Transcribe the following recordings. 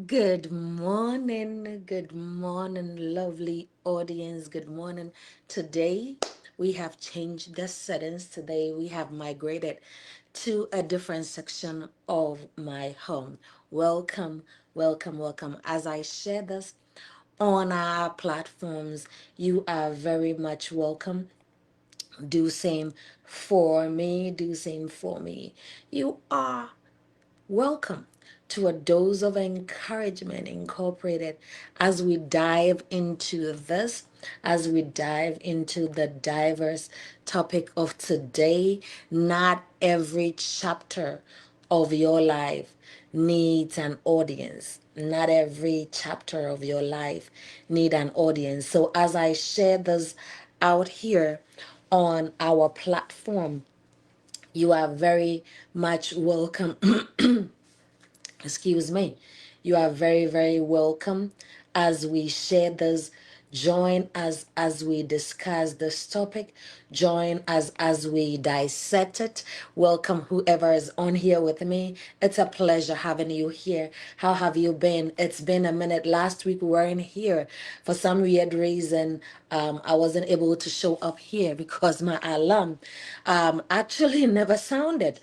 Good morning, lovely audience. Good morning. Today we have changed the settings. Today we have migrated to a different section of my home. Welcome, welcome. As I share this on our platforms, you are very much welcome. Do same for me. Do same for me. You are welcome to a dose of encouragement incorporated as we dive into this, as we dive into the diverse topic of today. Not every chapter of your life needs an audience. Not every chapter of your life need an audience. So as I share this out here on our platform, you are very much welcome. Excuse me. You are very welcome as we share this. Join us as we discuss this topic. Join us as we dissect it. Welcome whoever is on here with me. It's a pleasure having you here. How have you been? It's been a minute. Last week we weren't here for some weird reason. I wasn't able to show up here because my alarm actually never sounded.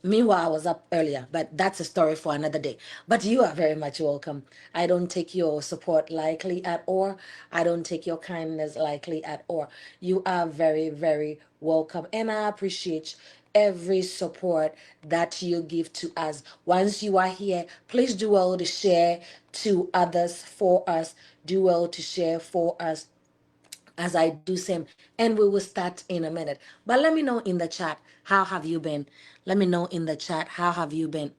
Meanwhile, I was up earlier, but that's a story for another day. But you are very much welcome. I don't take your support lightly at all. I don't take your kindness lightly at all. You are very welcome. And I appreciate every support that you give to us. Once you are here, please do well to share to others for us. Do well to share for us as I do same. And we will start in a minute. But let me know in the chat, how have you been? Let me know in the chat, how have you been?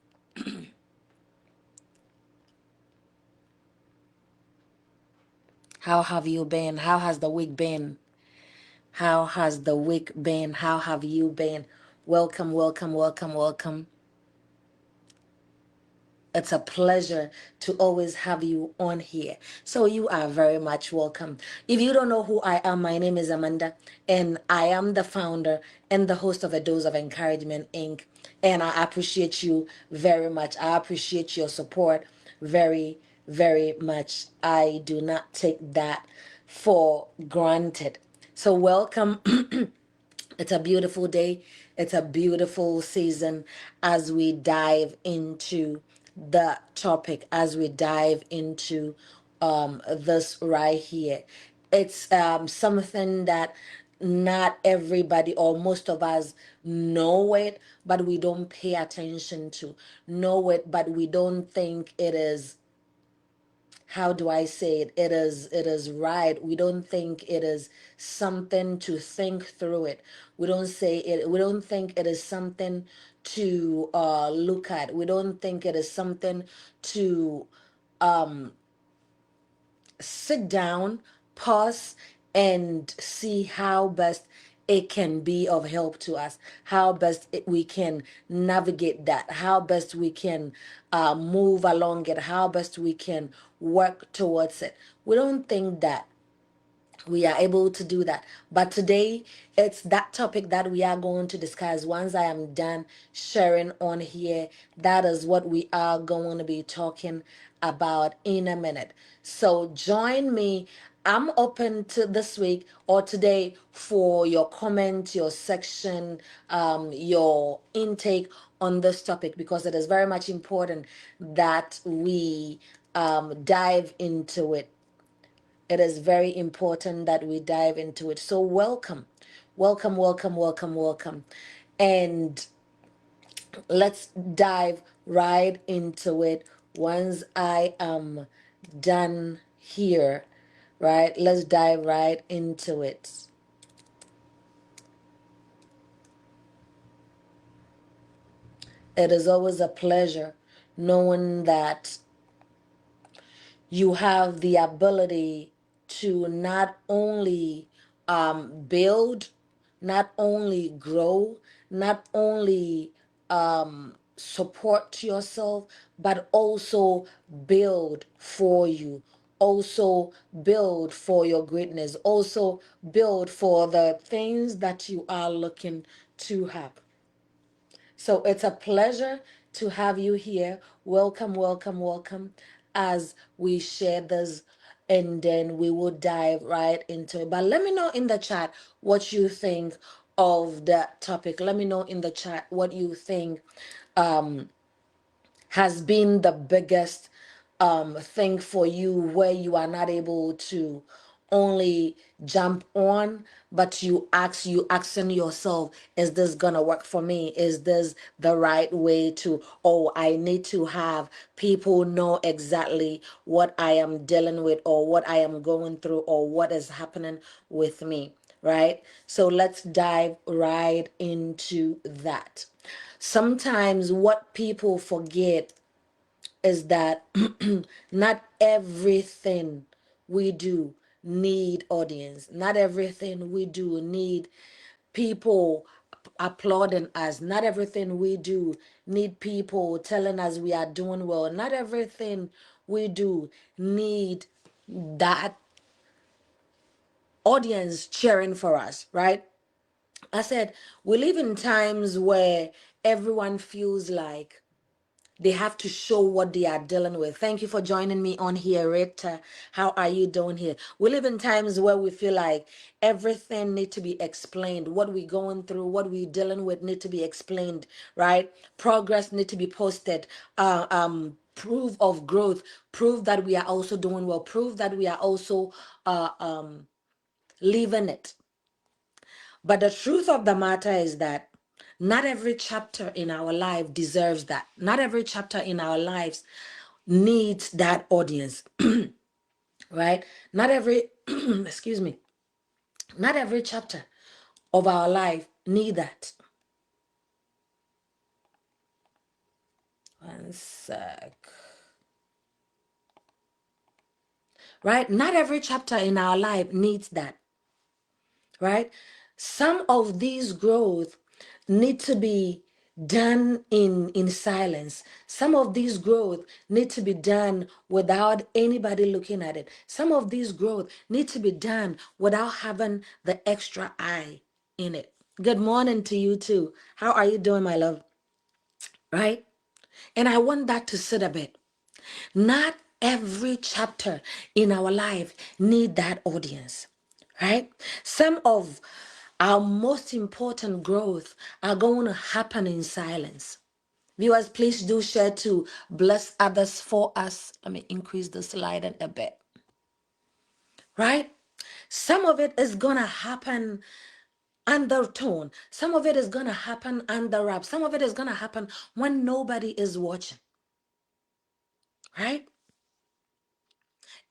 How have you been? How has the week been? How has the week been? How have you been? Welcome. It's a pleasure to always have you on here. So you are very much welcome. If you don't know who I am, my name is Amanda, and I am the founder and the host of A Dose of Encouragement, Inc. And I appreciate you very much. I appreciate your support very much. I do not take that for granted. So welcome. It's a beautiful day. It's a beautiful season as we dive into the topic, as we dive into this right here. It's something that not everybody or most of us know it, but we don't pay attention to. Know it, but we don't think it is, how do I say it? It is right. We don't think it is something to think through it. We don't say it. We don't think it is something to look at. We don't think it is something to sit down, pause, and see how best it can be of help to us, how best we can navigate that, how best we can move along it, how best we can work towards it. We don't think that we are able to do that. But today, it's that topic that we are going to discuss. Once I am done sharing on here, that is what we are going to be talking about in a minute. So join me. I'm open to this week or today for your comment, your section, your intake on this topic, because it is very much important that we dive into it. It is very important that we dive into it. So welcome. And let's dive right into it once I am done here, right? Let's dive right into it. It is always a pleasure knowing that you have the ability to not only build, not only grow, not only support yourself, but also build for you, also build for your greatness, also build for the things that you are looking to have. So it's a pleasure to have you here. Welcome, welcome, welcome as we share this, and then we will dive right into it. But let me know in the chat what you think of the topic. Let me know in the chat what you think um, has been the biggest thing for you where you are not able to only jump on, but you asking yourself, is this gonna work for me? Is this the right way to, oh, I need to have people know exactly what I am dealing with or what I am going through or what is happening with me, right? So let's dive right into that. Sometimes what people forget is that not everything we do need audience. Not everything we do need people applauding us. Not everything we do need people telling us we are doing well. Not everything we do need that audience cheering for us, right? I said we live in times where everyone feels like they have to show what they are dealing with. Thank you for joining me on here, Rita. How are you doing here? We live in times where we feel like everything need to be explained. What we're going through, what we're dealing with need to be explained, right? Progress need to be posted. Proof of growth, proof that we are also doing well, proof that we are also living it. But the truth of the matter is that not every chapter in our life deserves that. Not every chapter in our lives needs that audience, right? Not every, excuse me, not every chapter of our life need that. One sec. Right? Not every chapter in our life needs that, right? Some of these growth need to be done in silence. Some of these growth need to be done without anybody looking at it. Some of these growth need to be done without having the extra eye in it. Good morning to you too. How are you doing, my love? Right? And I want that to sit a bit. Not every chapter in our life need that audience, right? Some of our most important growth are going to happen in silence. Viewers, please do share to bless others for us. Let me increase the slide a bit, right? Some of it is going to happen undertone. Some of it is going to happen under wrap. Some of it is going to happen when nobody is watching, right?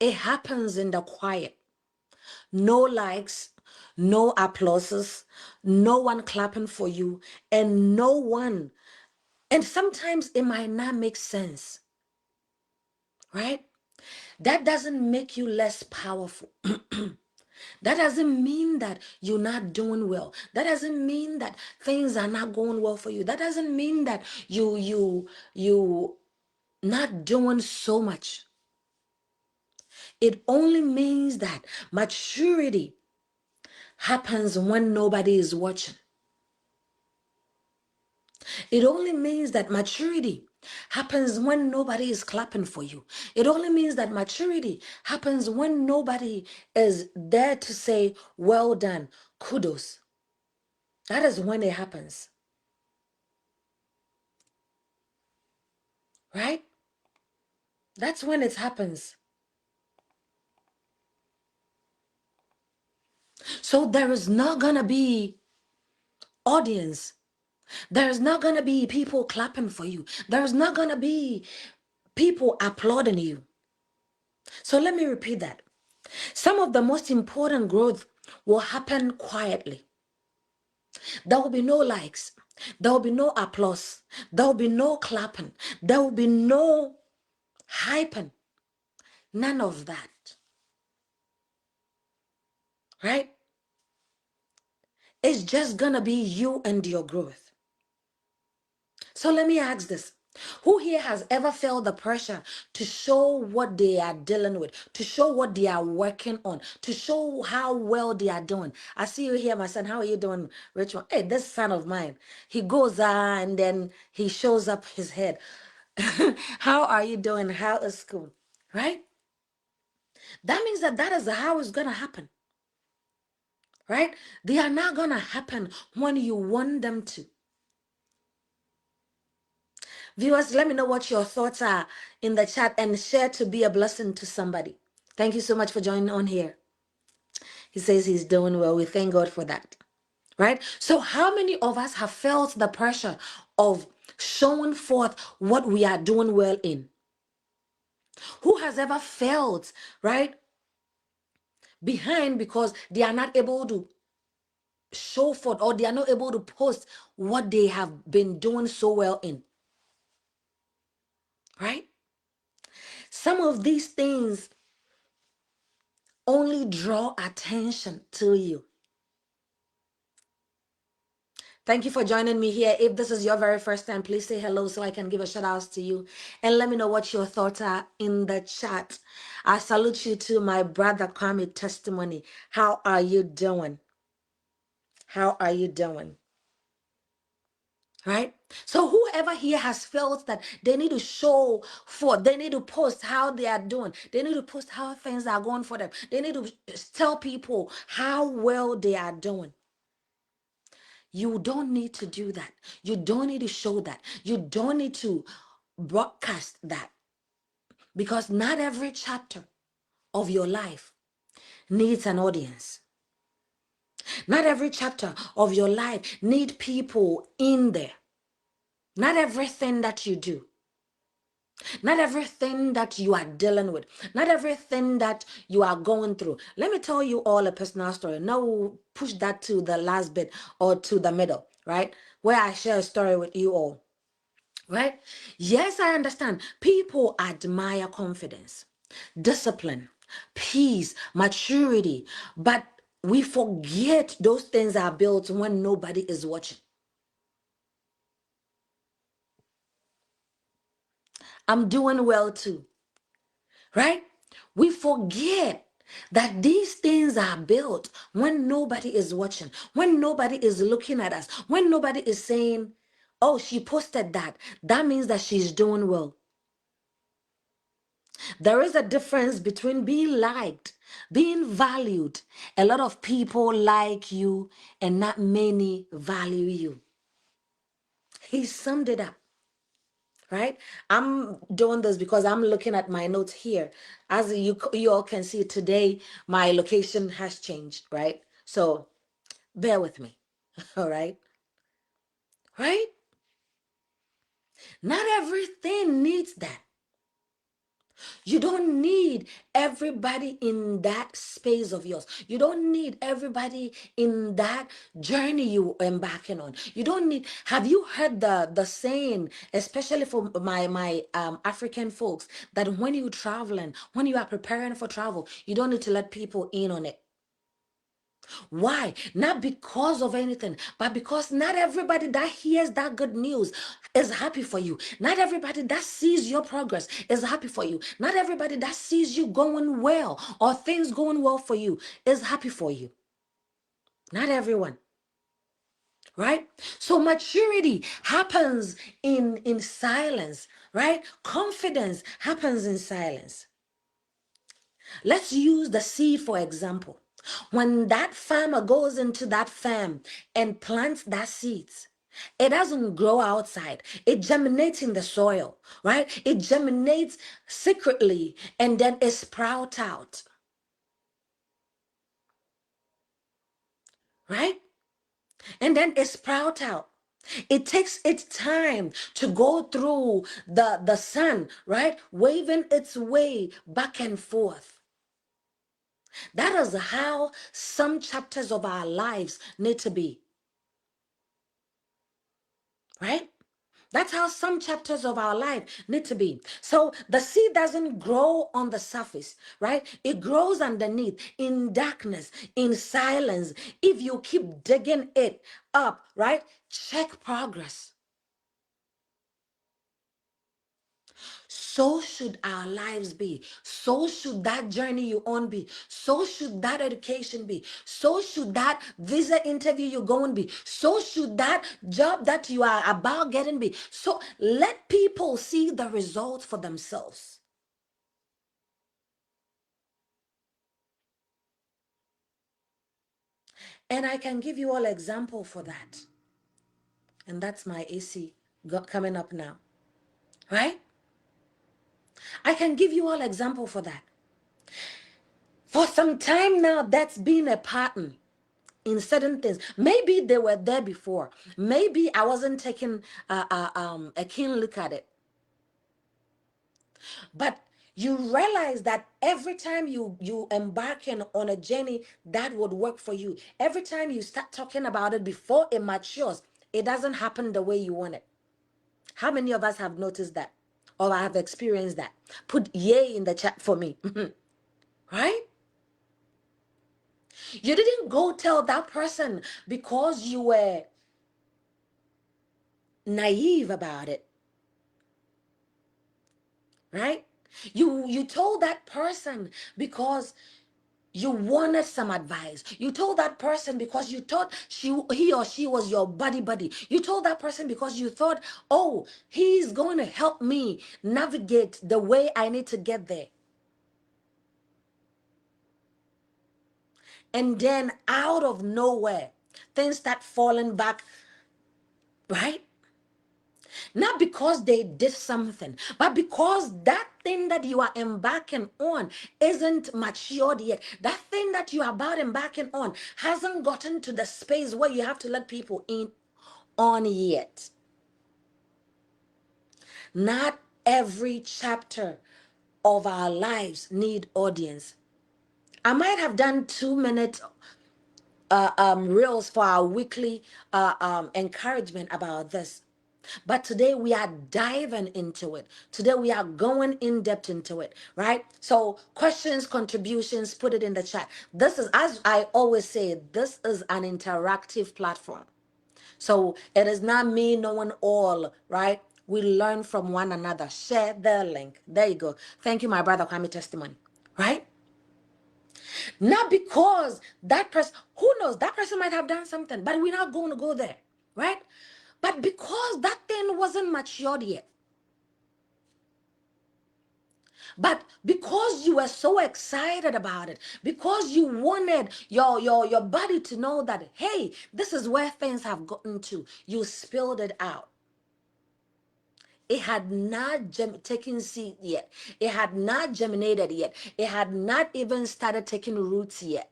It happens in the quiet. No likes, no applauses, no one clapping for you, and no one. And sometimes it might not make sense, right? That doesn't make you less powerful. That doesn't mean that you're not doing well. That doesn't mean that things are not going well for you. That doesn't mean that you not doing so much. It only means that maturity happens when nobody is watching. It only means that maturity happens when nobody is clapping for you. It only means that maturity happens when nobody is there to say, well done, kudos. That is when it happens, right? That's when it happens. So there is not going to be audience. There is not going to be people clapping for you. There is not going to be people applauding you. So let me repeat that. Some of the most important growth will happen quietly. There will be no likes. There will be no applause. There will be no clapping. There will be no hyping. None of that. Right? It's just gonna be you and your growth. So let me ask this. Who here has ever felt the pressure to show what they are dealing with, to show what they are working on, to show how well they are doing? I see you here, my son. How are you doing, Richmond? Hey, this son of mine, he goes and then he shows up his head. How are you doing? How is school? Right? That means that is how it's going to happen. Right? They are not going to happen when you want them to. Viewers, let me know what your thoughts are in the chat and share to be a blessing to somebody. Thank you so much for joining on here. He says he's doing well. We thank God for that. Right? So how many of us have felt the pressure of showing forth what we are doing well in? Who has ever felt, right, behind because they are not able to show forth or they are not able to post what they have been doing so well in? Right? Some of these things only draw attention to you. Thank you for joining me here. If this is your very first time, please say hello so I can give a shout out to you. And let me know what your thoughts are in the chat. I salute you to my brother Kwame Testimony. How are you doing? How are you doing? Right? So whoever here has felt that they need to show forth, they need to post how they are doing, they need to post how things are going for them, they need to tell people how well they are doing. You don't need to do that. You don't need to show that. You don't need to broadcast that, because not every chapter of your life needs an audience. Not every chapter of your life need people in there. Not everything that you do, not everything that you are dealing with, not everything that you are going through. Let me tell you all a personal story. Now we'll push that to the last bit or to the middle, right? Where I share a story with you all. Right? Yes, I understand. People admire confidence, discipline, peace, maturity, but we forget those things are built when nobody is watching. I'm doing well too. Right? We forget that these things are built when nobody is watching, when nobody is looking at us, when nobody is saying, oh, she posted that. That means that she's doing well. There is a difference between being liked, being valued. A lot of people like you and not many value you. He summed it up, right? I'm doing this because I'm looking at my notes here. As you all can see today, my location has changed, right? So bear with me, all right? Right? Not everything needs that. You don't need everybody in that space of yours. You don't need everybody in that journey you embarking on. You don't need, have you heard the saying, especially for my African folks, that when you traveling, when you are preparing for travel, you don't need to let people in on it. Why? Not because of anything, but because not everybody that hears that good news is happy for you. Not everybody that sees your progress is happy for you. Not everybody that sees you going well or things going well for you is happy for you. Not everyone. Right? So maturity happens in silence, right? Confidence happens in silence. Let's use the seed for example. When that farmer goes into that farm and plants that seeds, it doesn't grow outside. It germinates in the soil, right? It germinates secretly and then it sprouts out, right? And then it sprouts out. It takes its time to go through the sun, right? Waving its way back and forth. That is how some chapters of our lives need to be, right? That's how some chapters of our life need to be. So the seed doesn't grow on the surface, right? It grows underneath in darkness, in silence. If you keep digging it up, right? Check progress. so should our lives be. So should that journey you on be. So should that education be. So should that visa interview you're going be. So should that job that you are about getting be. So let people see the results for themselves. And I can give you all example for that. And that's my AC coming up now, right? I can give you all example for that. For some time now, that's been a pattern in certain things. Maybe they were there before. Maybe I wasn't taking a keen look at it. But you realize that every time you embark on a journey that would work for you, every time you start talking about it before it matures, it doesn't happen the way you want it. How many of us have noticed that or have experienced that? Put yay in the chat for me. Right? You didn't go tell that person because you were naive about it, right? You told that person because you wanted some advice. You told that person because you thought he or she was your buddy. You told that person because you thought, oh, he's going to help me navigate the way I need to get there. And then out of nowhere, things start falling back, right? Not because they did something, but because that thing that you are embarking on isn't matured yet. That thing that you are about embarking on hasn't gotten to the space where you have to let people in on yet. Not every chapter of our lives need audience. I might have done 2 minutes reels for our weekly encouragement about this. But today we are diving into it. Today we are going in depth into it, right? So questions, contributions, put it in the chat. This is, as I always say, this is an interactive platform. So it is not me knowing all, right? We learn from one another. Share the link. There you go. Thank you, my brother Kwame Testimony, right? Not because that person, who knows, that person might have done something, but we're not going to go there, right? But because that thing wasn't matured yet. But because you were so excited about it, because you wanted your body to know that, hey, this is where things have gotten to, you spilled it out. It had not taken seed yet. It had not germinated yet. It had not even started taking roots yet.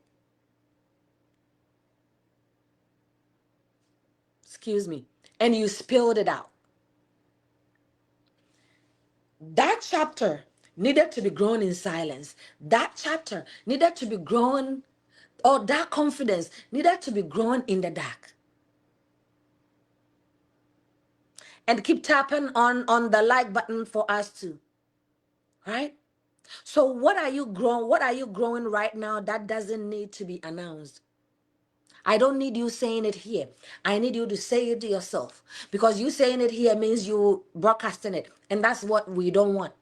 Excuse me. And you spilled it out. That chapter needed to be grown in silence. That chapter needed to be grown, or that confidence needed to be grown in the dark. And keep tapping on the like button for us too, right? So what are you growing right now that doesn't need to be announced? I don't need you saying it here. I need you to say it to yourself, because you saying it here means you broadcasting it, and that's what we don't want.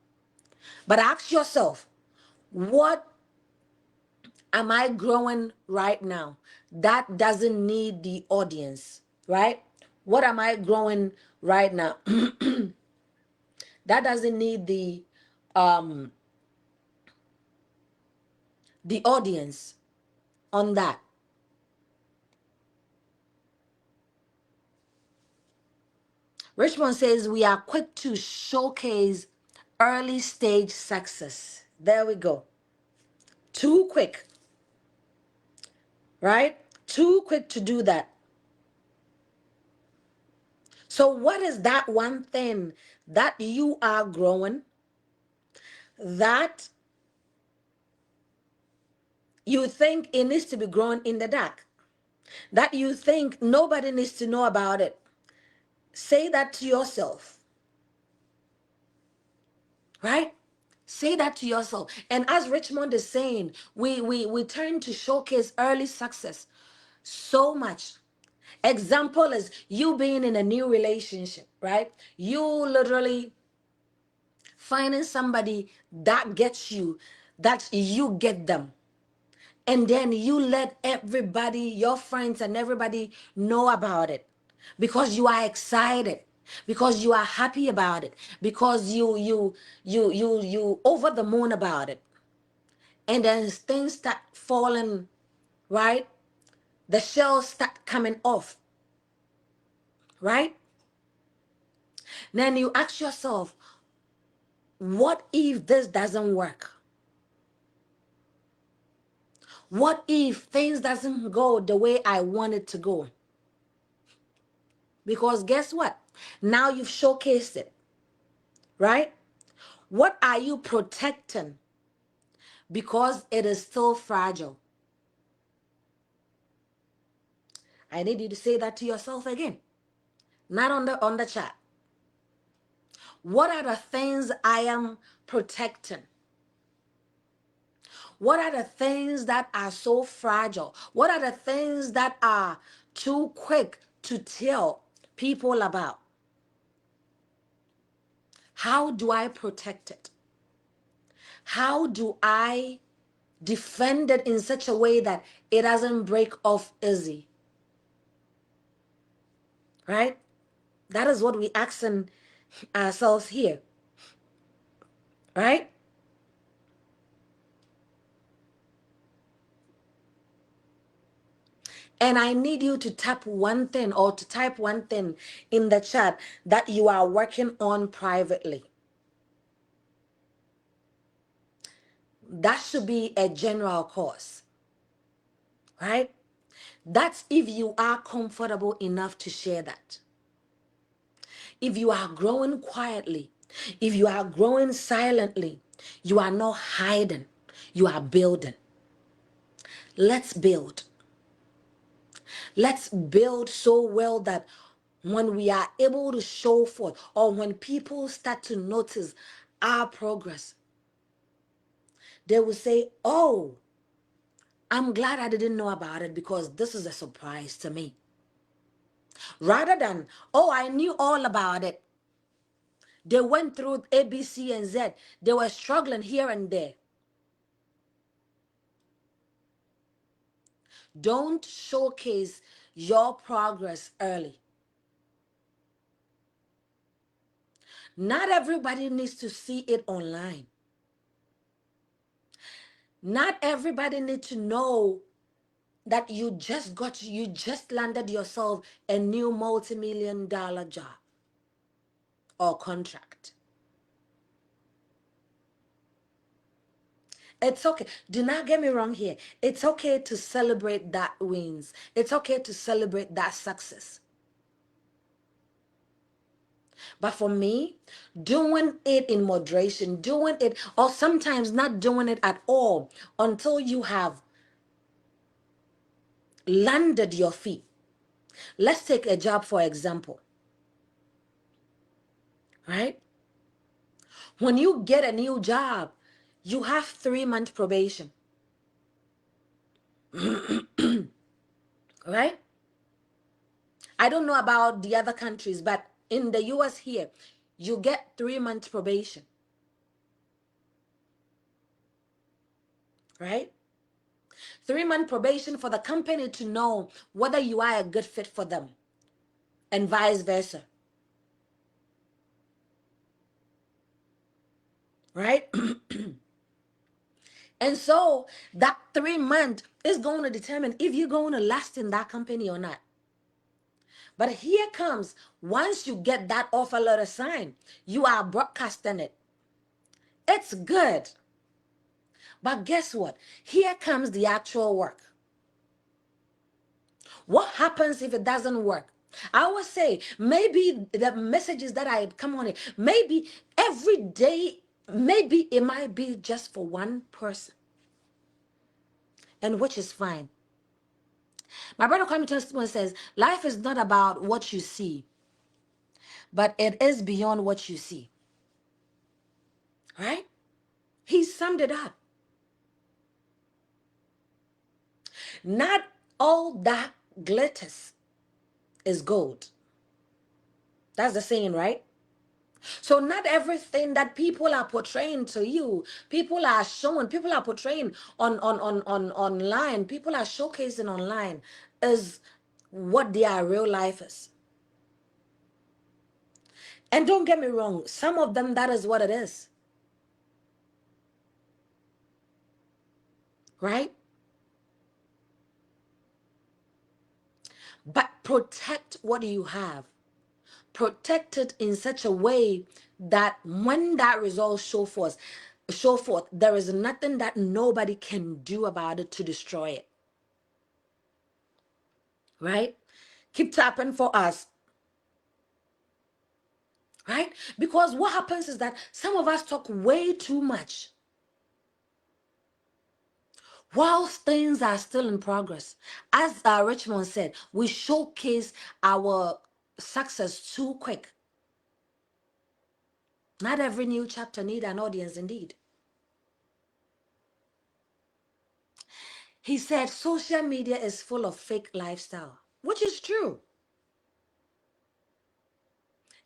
But ask yourself, what am I growing right now that doesn't need the audience, right? What am I growing right now that doesn't need um the audience on that? Richmond says we are quick to showcase early stage success. There we go. Too quick, right? Too quick to do that. So what is that one thing that you are growing that you think it needs to be grown in the dark, that you think nobody needs to know about it? Say that to yourself, right? Say that to yourself. And as Richmond is saying, we turn to showcase early success so much. Example is you being in a new relationship, right? You literally finding somebody that gets you, that you get them. And then you let everybody, your friends and everybody know about it because you are excited, because you are happy about it, because you over the moon about it. And then things start falling, right? The shells start coming off, right? Then you ask yourself, what if this doesn't work? What if things doesn't go the way I want it to go? Because guess what? Now you've showcased it, right? What are you protecting because it is still fragile? I need you to say that to yourself again, not on the chat. What are the things I am protecting? What are the things that are so fragile? What are the things that are too quick to tell people about? How do I protect it? How do I defend it in such a way that it doesn't break off easy? Right? That is what we asking ourselves here. Right? And I need you to tap one thing or to type one thing in the chat that you are working on privately. That should be a general course, right? That's if you are comfortable enough to share that. If you are growing quietly, if you are growing silently, you are not hiding, you are building. Let's build. Let's build so well that when we are able to show forth, or when people start to notice our progress, they will say, oh, I'm glad I didn't know about it because this is a surprise to me. Rather than, oh, I knew all about it. They went through A, B, C, and Z. They were struggling here and there. Don't showcase your progress early. Not everybody needs to see it online. Not everybody needs to know that you just landed yourself a new multi-million-dollar job or contract. It's okay. Do not get me wrong here. It's okay to celebrate that wins. It's okay to celebrate that success. But for me, doing it in moderation, doing it, or sometimes not doing it at all until you have landed your feet. Let's take a job, for example, right? When you get a new job, you have 3-month probation, right? I don't know about the other countries, but in the US here, you get 3-month probation, right? 3-month probation for the company to know whether you are a good fit for them and vice versa, right? And so that 3 month is going to determine if you're going to last in that company or not. But here comes, once you get that offer letter signed, you are broadcasting it. It's good. But guess what? Here comes the actual work. What happens if it doesn't work? I always say, maybe the messages that I come on it, maybe every day, maybe it might be just for one person, and which is fine. My brother Kwame Testimony says, life is not about what you see, but it is beyond what you see. Right? He summed it up. Not all that glitters is gold. That's the saying, right? So not everything that people are portraying to you, people are showing, people are portraying on online, people are showcasing online is what their real life is. And don't get me wrong, some of them, that is what it is. Right? But protect what you have. Protect it in such a way that when that result show forth, there is nothing that nobody can do about it to destroy it. Right? Keep tapping for us. Right? Because what happens is that some of us talk way too much whilst things are still in progress. As Richmond said, we showcase our success too quick. Not every new chapter need an audience indeed. He said social media is full of fake lifestyle, which is true.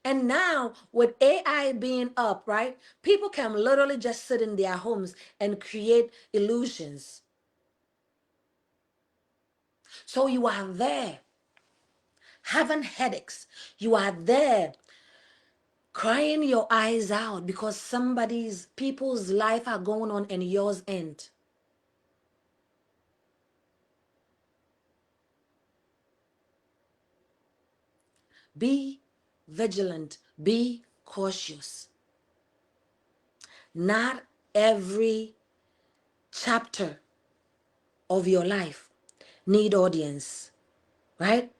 And now with AI being up, right? People can literally just sit in their homes and create illusions. So you are there having headaches. You are there crying your eyes out because people's life are going on and yours end. Be vigilant, be cautious. Not every chapter of your life need audience, right?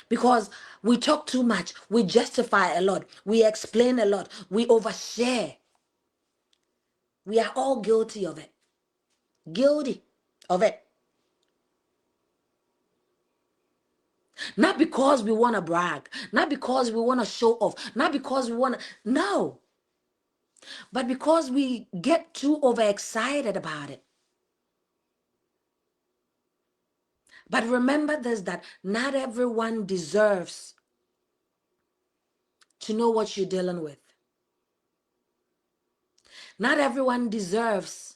Because we talk too much, we justify a lot, we explain a lot, we overshare. We are all guilty of it. Guilty of it. Not because we want to brag, not because we want to show off, not because we want to, no, but because we get too overexcited about it. But remember this, that not everyone deserves to know what you're dealing with. Not everyone deserves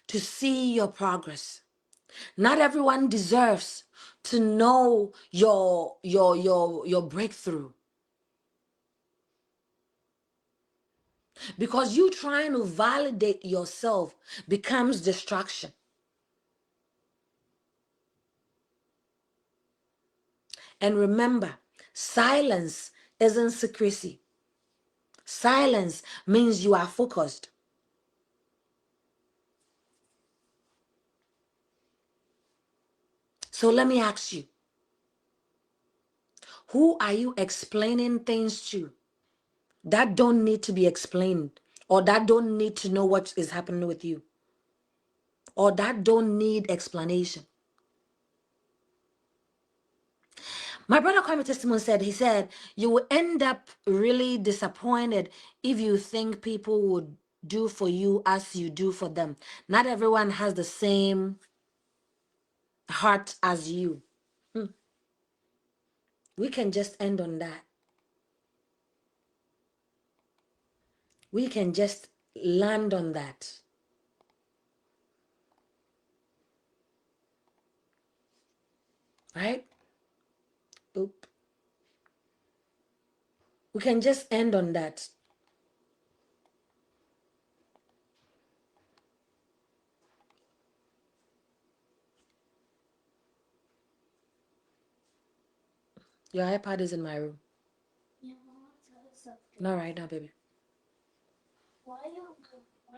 to see your progress. Not everyone deserves to know your breakthrough. Because you trying to validate yourself becomes distraction. And remember, silence isn't secrecy. Silence means you are focused. So let me ask you, who are you explaining things to that don't need to be explained, or that don't need to know what is happening with you, or that don't need explanation? My brother Kwame Testimony said, he said, you will end up really disappointed if you think people would do for you as you do for them. Not everyone has the same heart as you. We can just end on that. We can just land on that. Right? Oop. We can just end on that. Your iPad is in my room. Yeah, Mama, tell us something. All right now, baby. Why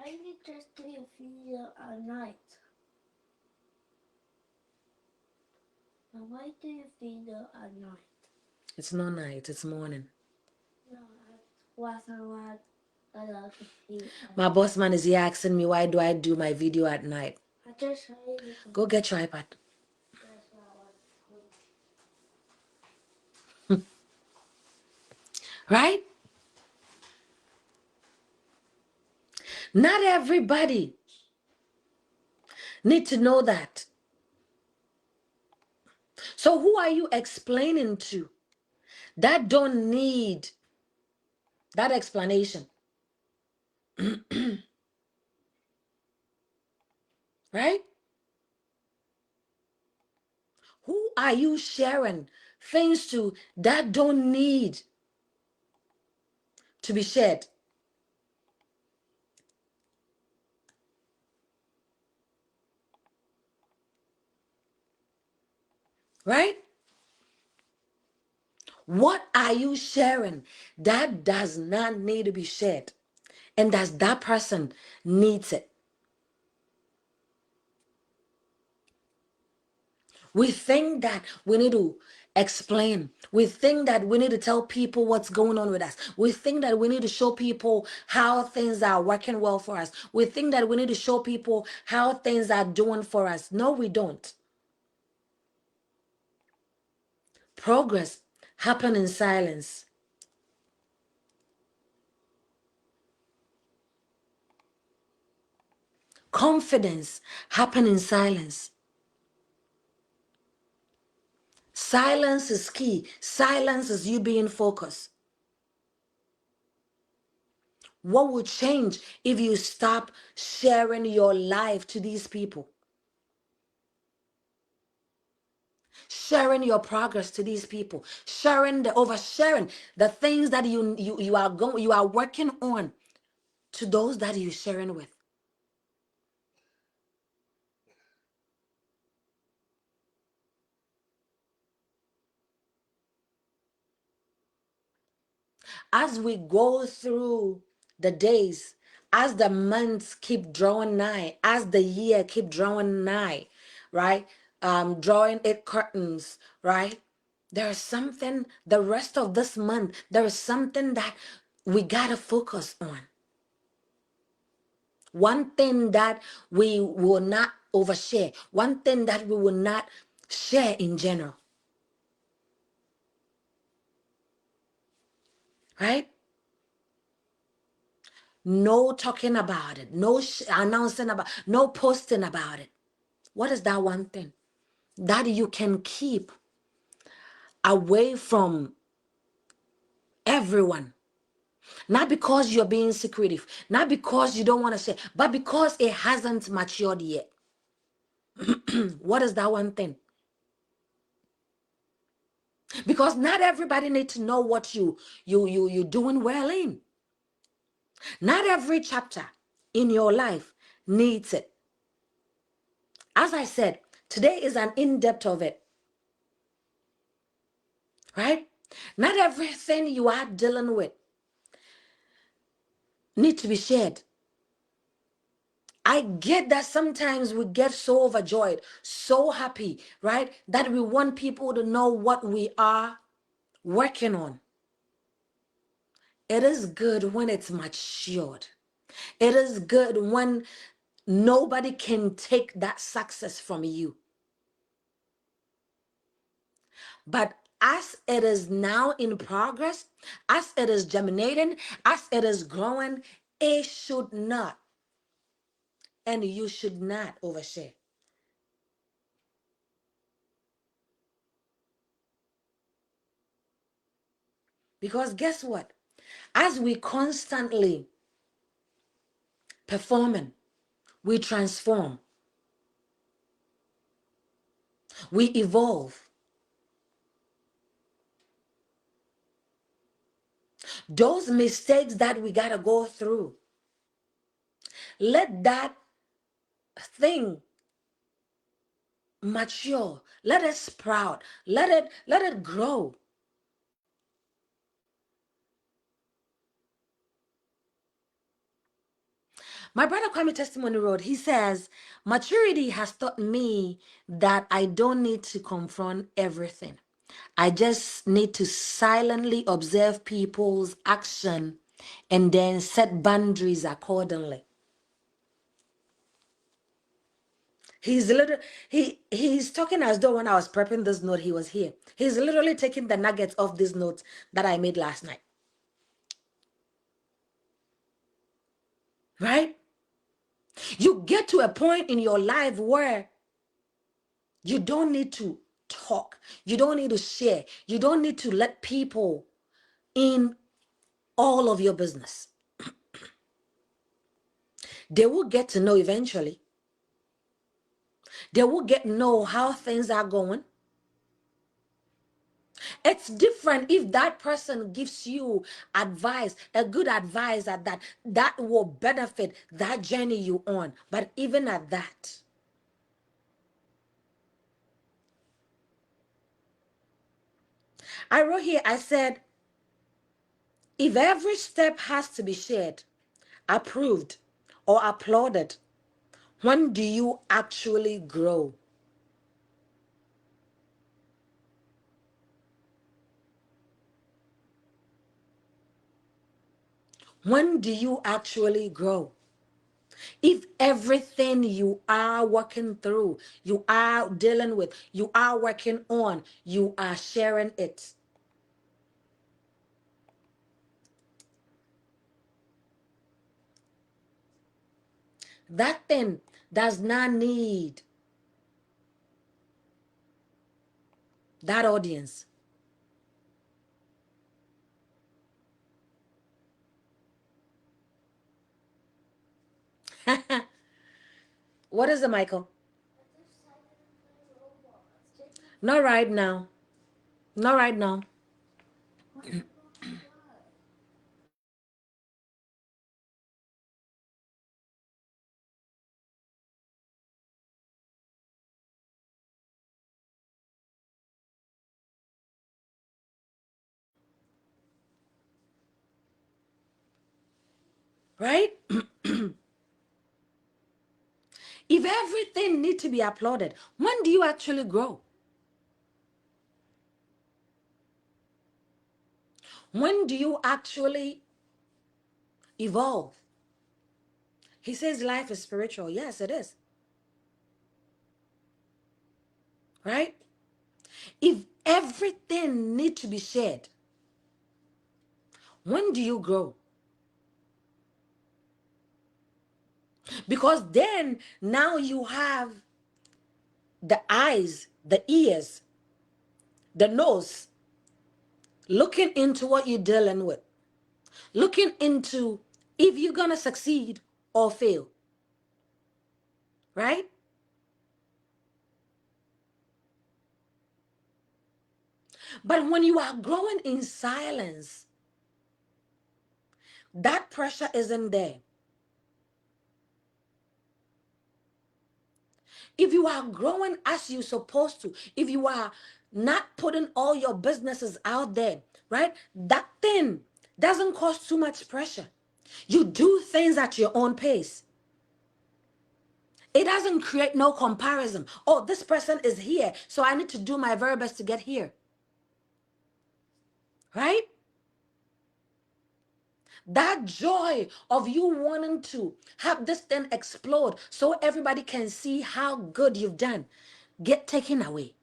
you just do your video at night? And why do you video at night? It's not night, it's morning. No, I love to feed. My boss man is here asking me why do I do my video at night. I just heard you. Go get your iPad. Right? Not everybody need to know that. So who are you explaining to that don't need that explanation. Right? Who are you sharing things to that don't need to be shared? Right? What are you sharing that does not need to be shared? And does that person needs it? We think that we need to explain. We think that we need to tell people what's going on with us. We think that we need to show people how things are working well for us. We think that we need to show people how things are doing for us. No, we don't. Progress happens in silence. Confidence happens in silence. Silence is key. Silence is you being focused. What would change if you stop sharing your life to these people? Sharing your progress to these people, sharing the oversharing, the things that you are working on to those that you're sharing with. As we go through the days, as the months keep drawing nigh, as the year keep drawing nigh, right? Drawing it curtains, right? There's something the rest of this month, there is something that we gotta focus on. One thing that we will not overshare, one thing that we will not share in general, right? No talking about it, no announcing about, no posting about it. What is that one thing that you can keep away from everyone? Not because you're being secretive, not because you don't want to share, but because it hasn't matured yet. What is that one thing? Because not everybody needs to know what you're doing well in. Not every chapter in your life needs it. As I said, today is an in-depth of it, right? Not everything you are dealing with need to be shared. I get that sometimes we get so overjoyed, so happy, right? That we want people to know what we are working on. It is good when it's matured. It is good when nobody can take that success from you. But as it is now in progress, as it is germinating, as it is growing, it should not, and you should not overshare. Because guess what? As we constantly performing, we transform, we evolve. Those mistakes that we gotta go through, let that thing mature, let it sprout, let it grow. My brother Kwame Testimony wrote, he says, maturity has taught me that I don't need to confront everything. I just need to silently observe people's action and then set boundaries accordingly. He's talking as though when I was prepping this note, he was here. He's literally taking the nuggets of this note that I made last night. Right? You get to a point in your life where you don't need to talk. You don't need to share. You don't need to let people in all of your business. They will get to know eventually. They will get to know how things are going. It's different if that person gives you advice, a good advice that will benefit that journey you on. But even at that, I wrote here, I said, if every step has to be shared, approved, or applauded, when do you actually grow? When do you actually grow? If everything you are working through, you are dealing with, you are working on, you are sharing it. That thing does not need that audience. What is it, Michael? Not right now. Not right now. Right? If everything needs to be applauded, when do you actually grow? When do you actually evolve? He says life is spiritual. Yes, it is. Right? If everything needs to be shared, when do you grow? Because then now you have the eyes, the ears, the nose looking into what you're dealing with, looking into if you're going to succeed or fail. Right? But when you are growing in silence, that pressure isn't there. If you are growing as you're supposed to, if you are not putting all your businesses out there, right? That thing doesn't cause too much pressure. You do things at your own pace. It doesn't create no comparison. Oh, this person is here, so I need to do my very best to get here. Right? That joy of you wanting to have this thing explode so everybody can see how good you've done get taken away.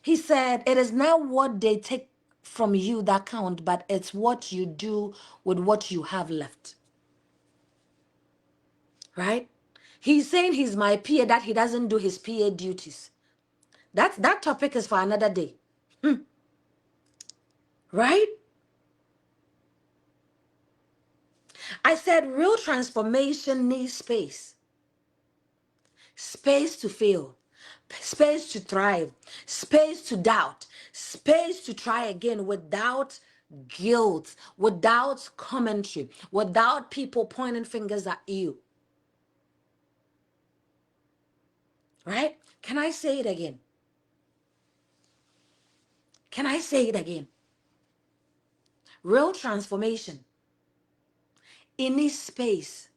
He said, it is not what they take from you that count, but it's what you do with what you have left. Right? He's saying he's my PA, that he doesn't do his PA duties. That topic is for another day. Right? I said real transformation needs space. Space to fail, space to thrive, space to doubt, space to try again without guilt, without commentary, without people pointing fingers at you. Right? Can I say it again? Can I say it again? Real transformation, it needs space.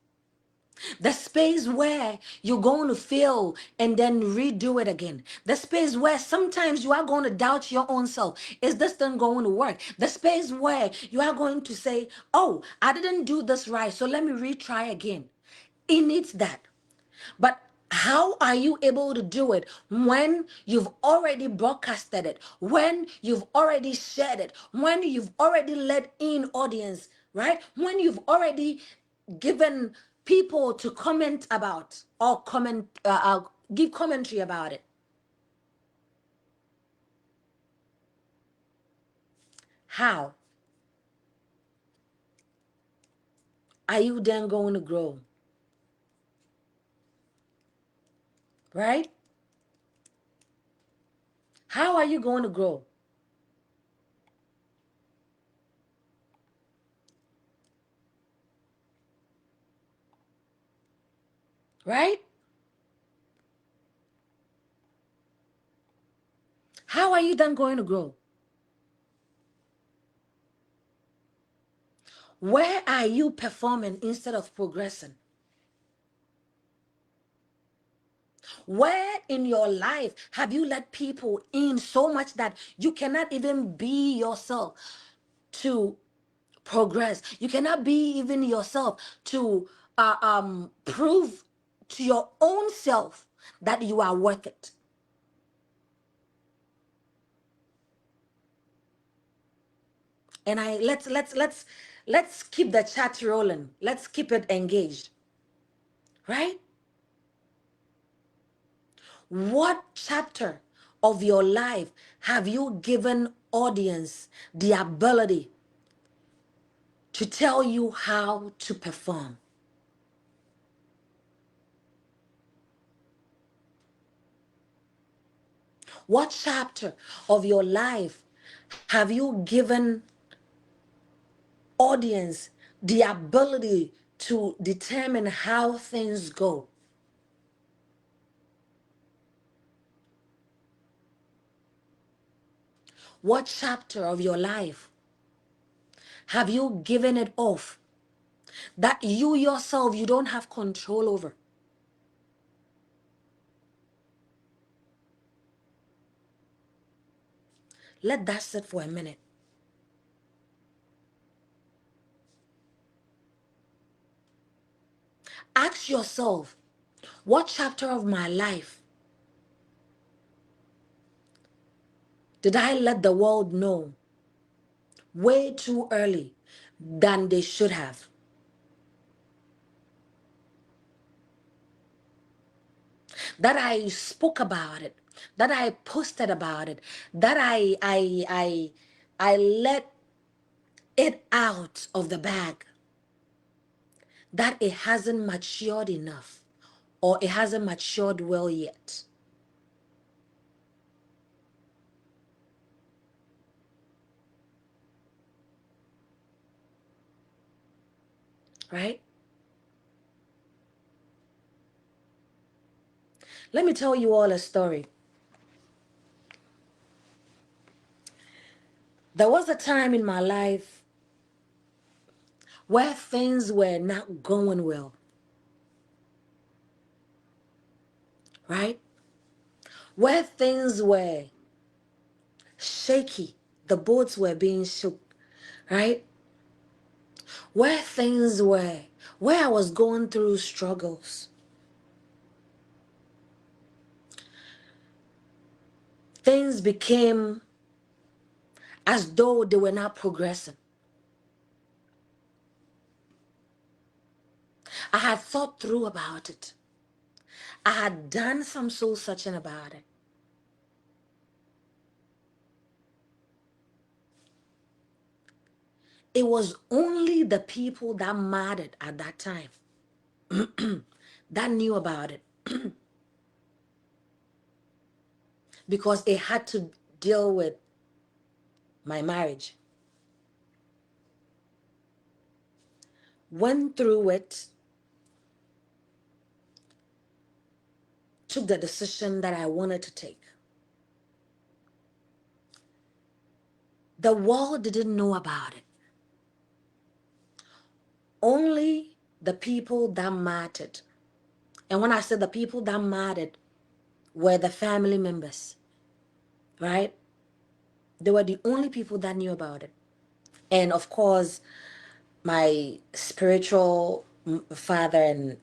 The space where you're going to fail and then redo it again. The space where sometimes you are going to doubt your own self. Is this thing going to work? The space where you are going to say, oh, I didn't do this right, so let me retry again. It needs that. But how are you able to do it when you've already broadcasted it, when you've already shared it, when you've already let in audience, right? When you've already given people to comment about or comment give commentary about it. How are you then going to grow? Right? How are you going to grow? Right? How are you then going to grow? Where are you performing instead of progressing? Where in your life have you let people in so much that you cannot even be yourself to progress? You cannot be even yourself to prove to your own self that you are worth it. And I let's keep the chat rolling. Let's keep it engaged, right? What chapter of your life have you given audience the ability to tell you how to perform? What chapter of your life have you given audience the ability to determine how things go? What chapter of your life have you given it off that you yourself you don't have control over? Let that sit for a minute. Ask yourself, what chapter of my life did I let the world know way too early than they should have? That I spoke about it, that I posted about it, that I let it out of the bag, that it hasn't matured enough or it hasn't matured well yet. Right? Let me tell you all a story. There was a time in my life where things were not going well, right? Where things were shaky, the boats were being shook, right? Where things were, where I was going through struggles. Things became as though they were not progressing. I had thought through about it. I had done some soul searching about it. It was only the people that mattered at that time that knew about it because it had to deal with my marriage. Went through it, took the decision that I wanted to take. The world didn't know about it. Only the people that mattered. And when I said the people that mattered were the family members, right? They were the only people that knew about it. And of course, my spiritual father and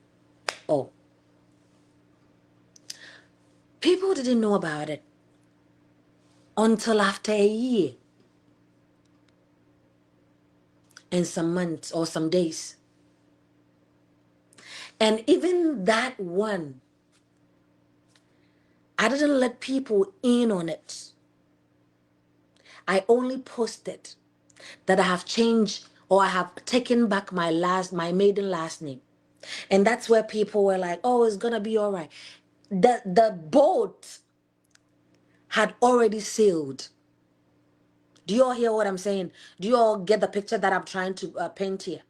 oh, people didn't know about it until after a year and some months or some days. And even that one I didn't let people in on it. I only posted that I have changed or I have taken back my maiden last name. And that's where people were like, oh, it's gonna be all right. The boat had already sailed. Do you all hear what I'm saying? Do you all get the picture that I'm trying to paint here?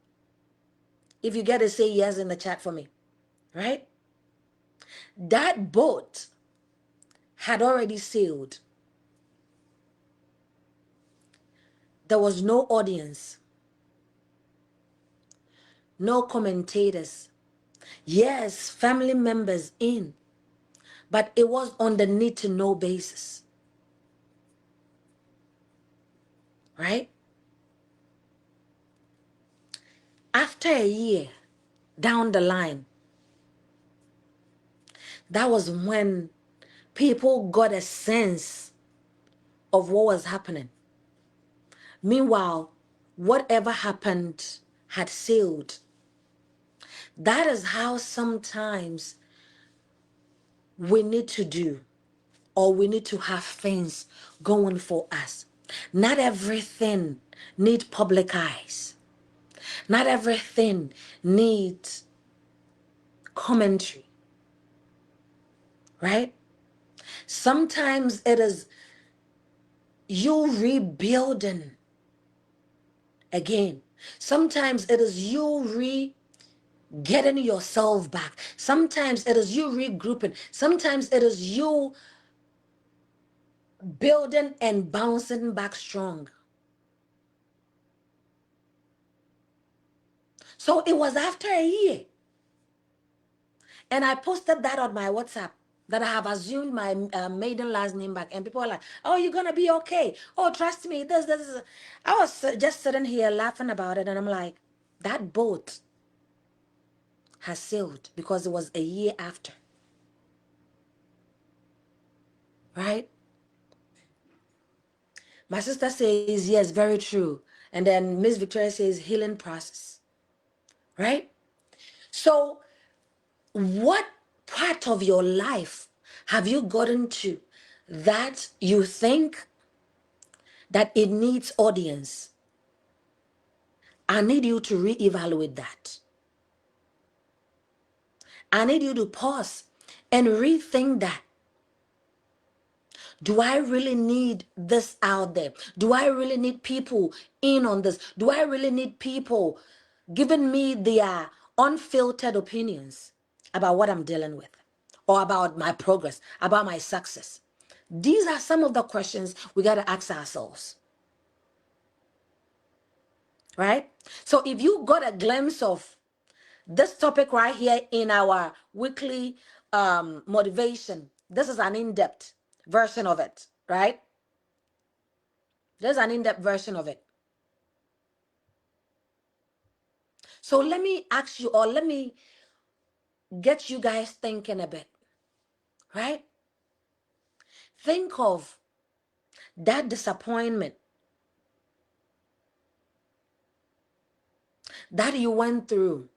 If you get it, say yes in the chat for me, right? That boat had already sailed. There was no audience, no commentators. Yes, family members in, but it was on the need to know basis, right? After a year down the line, that was when people got a sense of what was happening. Meanwhile, whatever happened had sailed. That is how sometimes we need to do, or we need to have things going for us. Not everything needs public eyes. Not everything needs commentary, right? Sometimes it is you rebuilding again. Sometimes it is you getting yourself back. Sometimes it is you regrouping. Sometimes it is you building and bouncing back strong. So it was after a year. And I posted that on my WhatsApp that I have assumed my maiden last name back. And people are like, oh, you're going to be okay. Oh, trust me. This. I was just sitting here laughing about it. And I'm like, that boat has sailed because it was a year after. Right? My sister says, yes, very true. And then Miss Victoria says, healing process. Right? So what part of your life have you gotten to that you think that it needs audience? I need you to reevaluate that. I need you to pause and rethink that. Do I really need this out there? Do I really need people in on this? Do I really need people giving me their unfiltered opinions about what I'm dealing with, or about my progress, about my success? These are some of the questions we got to ask ourselves, right? So if you got a glimpse of this topic right here in our weekly motivation, this is an in-depth version of it, right? There's an in-depth version of it. So let me ask you, or let me get you guys thinking a bit, right? Think of that disappointment that you went through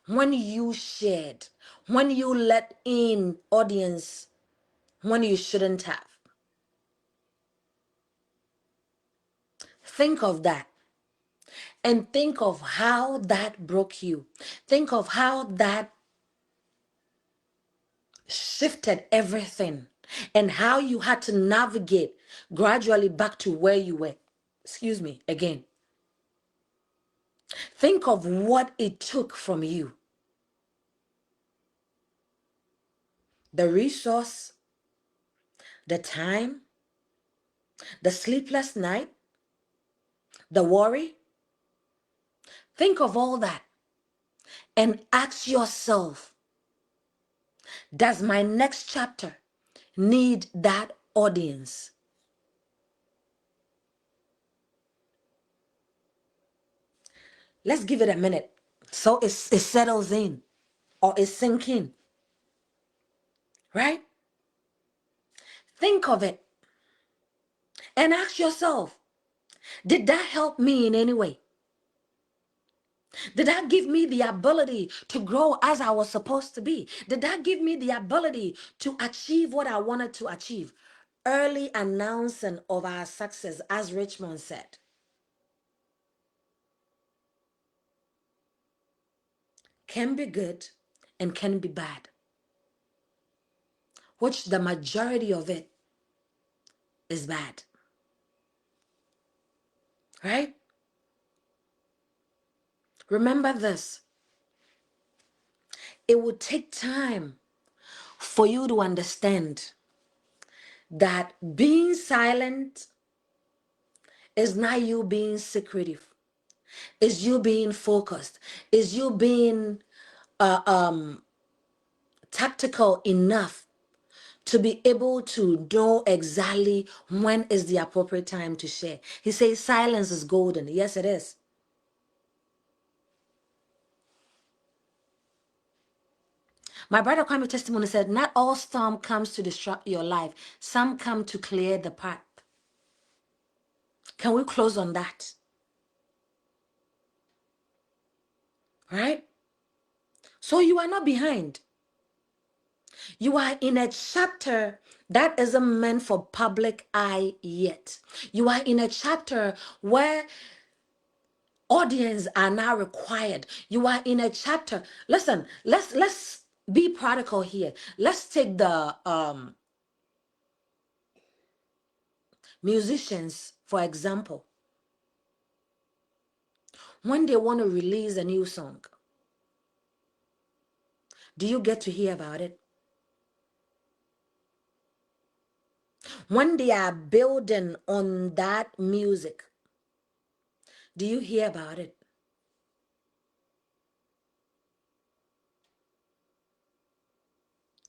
when you shared, when you let in audience, when you shouldn't have. Think of that. And think of how that broke you. Think of how that shifted everything and how you had to navigate gradually back to where you were. Excuse me, again. Think of what it took from you. The resource, the time, the sleepless night, the worry. Think of all that and ask yourself, does my next chapter need that audience? Let's give it a minute so it settles in or it sinks in, right? Think of it and ask yourself, did that help me in any way? Did that give me the ability to grow as I was supposed to be? Did that give me the ability to achieve what I wanted to achieve? Early announcing of our success, as Richmond said, can be good and can be bad, which the majority of it is bad, right? Remember this. It will take time for you to understand that being silent is not you being secretive. It's you being focused. It's you being uh, um, tactical enough to be able to know exactly when is the appropriate time to share. He says silence is golden. Yes, it is. My brother Kwame testimony said, not all storm comes to disrupt your life. Some come to clear the path. Can we close on that? Right? So you are not behind. You are in a chapter that isn't meant for public eye yet. You are in a chapter where audience are now required. You are in a chapter. Listen, let's be practical here. Let's take the musicians for example. When they want to release a new song, do you get to hear about it? When they are building on that music, do you hear about it?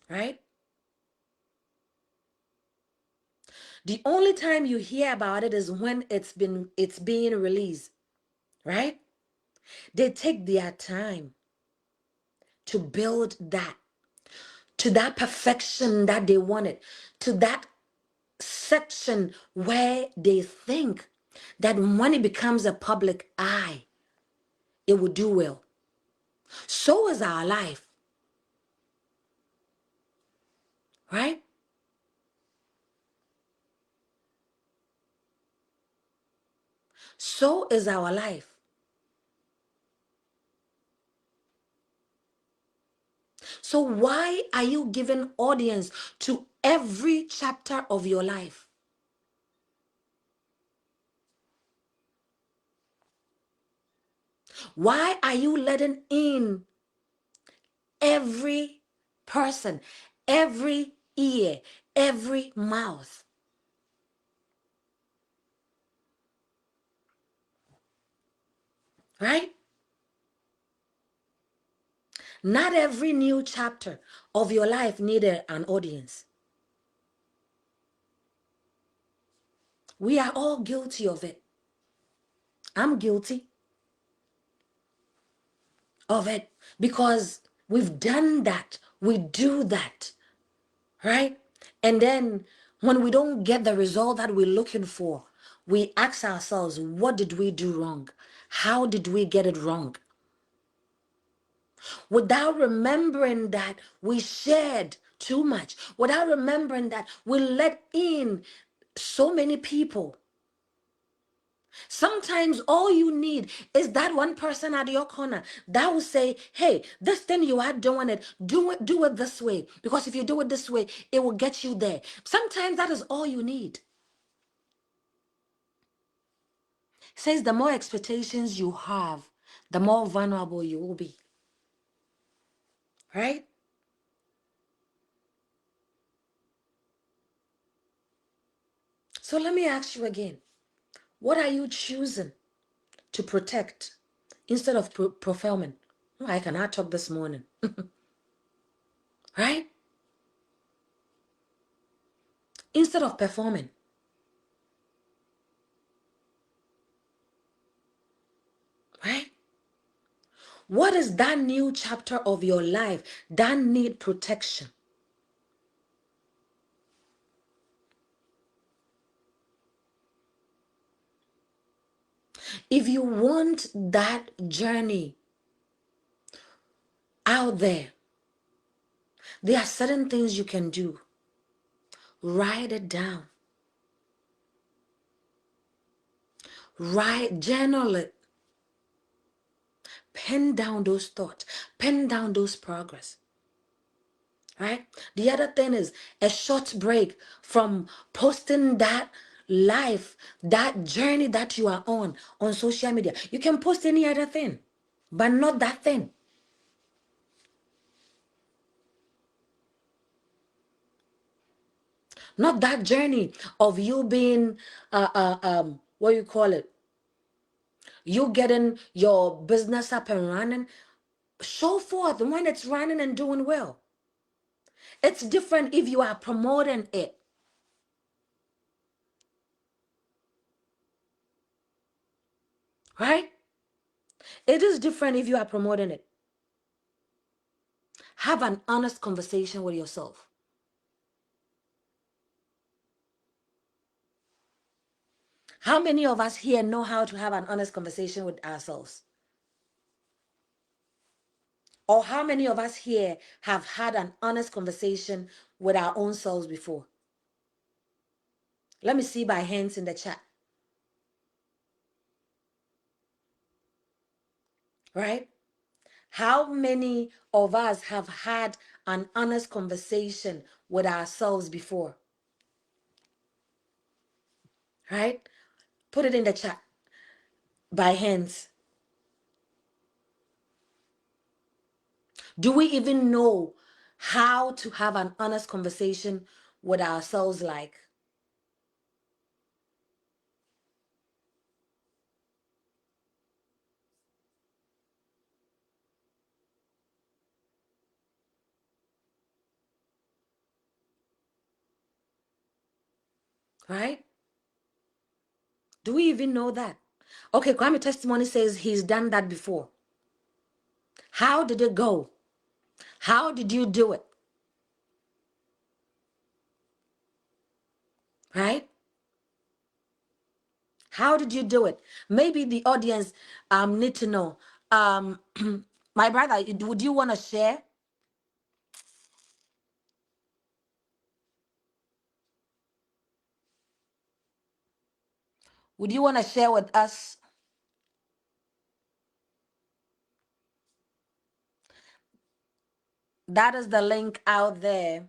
Right? The only time you hear about it is when it's being released, right? They take their time to build that to that perfection that they wanted, to that section where they think that when it becomes a public eye, it will do well. So is our life, right? So is our life. So why are you giving audience to every chapter of your life? Why are you letting in every person, every ear, every mouth? Right? Not every new chapter of your life needed an audience. We are all guilty of it. I'm guilty of it because we've done that. We do that, right? And then when we don't get the result that we're looking for, we ask ourselves, what did we do wrong? How did we get it wrong? Without remembering that we shared too much, without remembering that we let in so many people. Sometimes all you need is that one person at your corner that will say, hey, this thing you are doing it, do it this way. Because if you do it this way, it will get you there. Sometimes that is all you need. It says the more expectations you have, the more vulnerable you will be. Right? So let me ask you again. What are you choosing to protect instead of fulfillment? Oh, I cannot talk this morning. Right? Instead of performing. Right? What is that new chapter of your life that need protection? If you want that journey out there, there are certain things you can do. Write it down. Write, journal it. Pen down those thoughts. Pen down those progress. Right? The other thing is a short break from posting that life, that journey that you are on social media. You can post any other thing, but not that thing. Not that journey of you being what you call it, you getting your business up and running. Show forth when it's running and doing well. It's different if you are promoting it, right? It is different if you are promoting it. Have an honest conversation with yourself. How many of us here know how to have an honest conversation with ourselves? Or how many of us here have had an honest conversation with our own selves before? Let me see by hands in the chat. Right? How many of us have had an honest conversation with ourselves before? Right? Put it in the chat by hands. Do we even know how to have an honest conversation with ourselves like? Right? Do we even know that? Okay, Kwame Testimony says he's done that before. How did it go? How did you do it? Right? How did you do it? Maybe the audience need to know. My brother, would you want to share? Would you want to share with us? That is the link out there.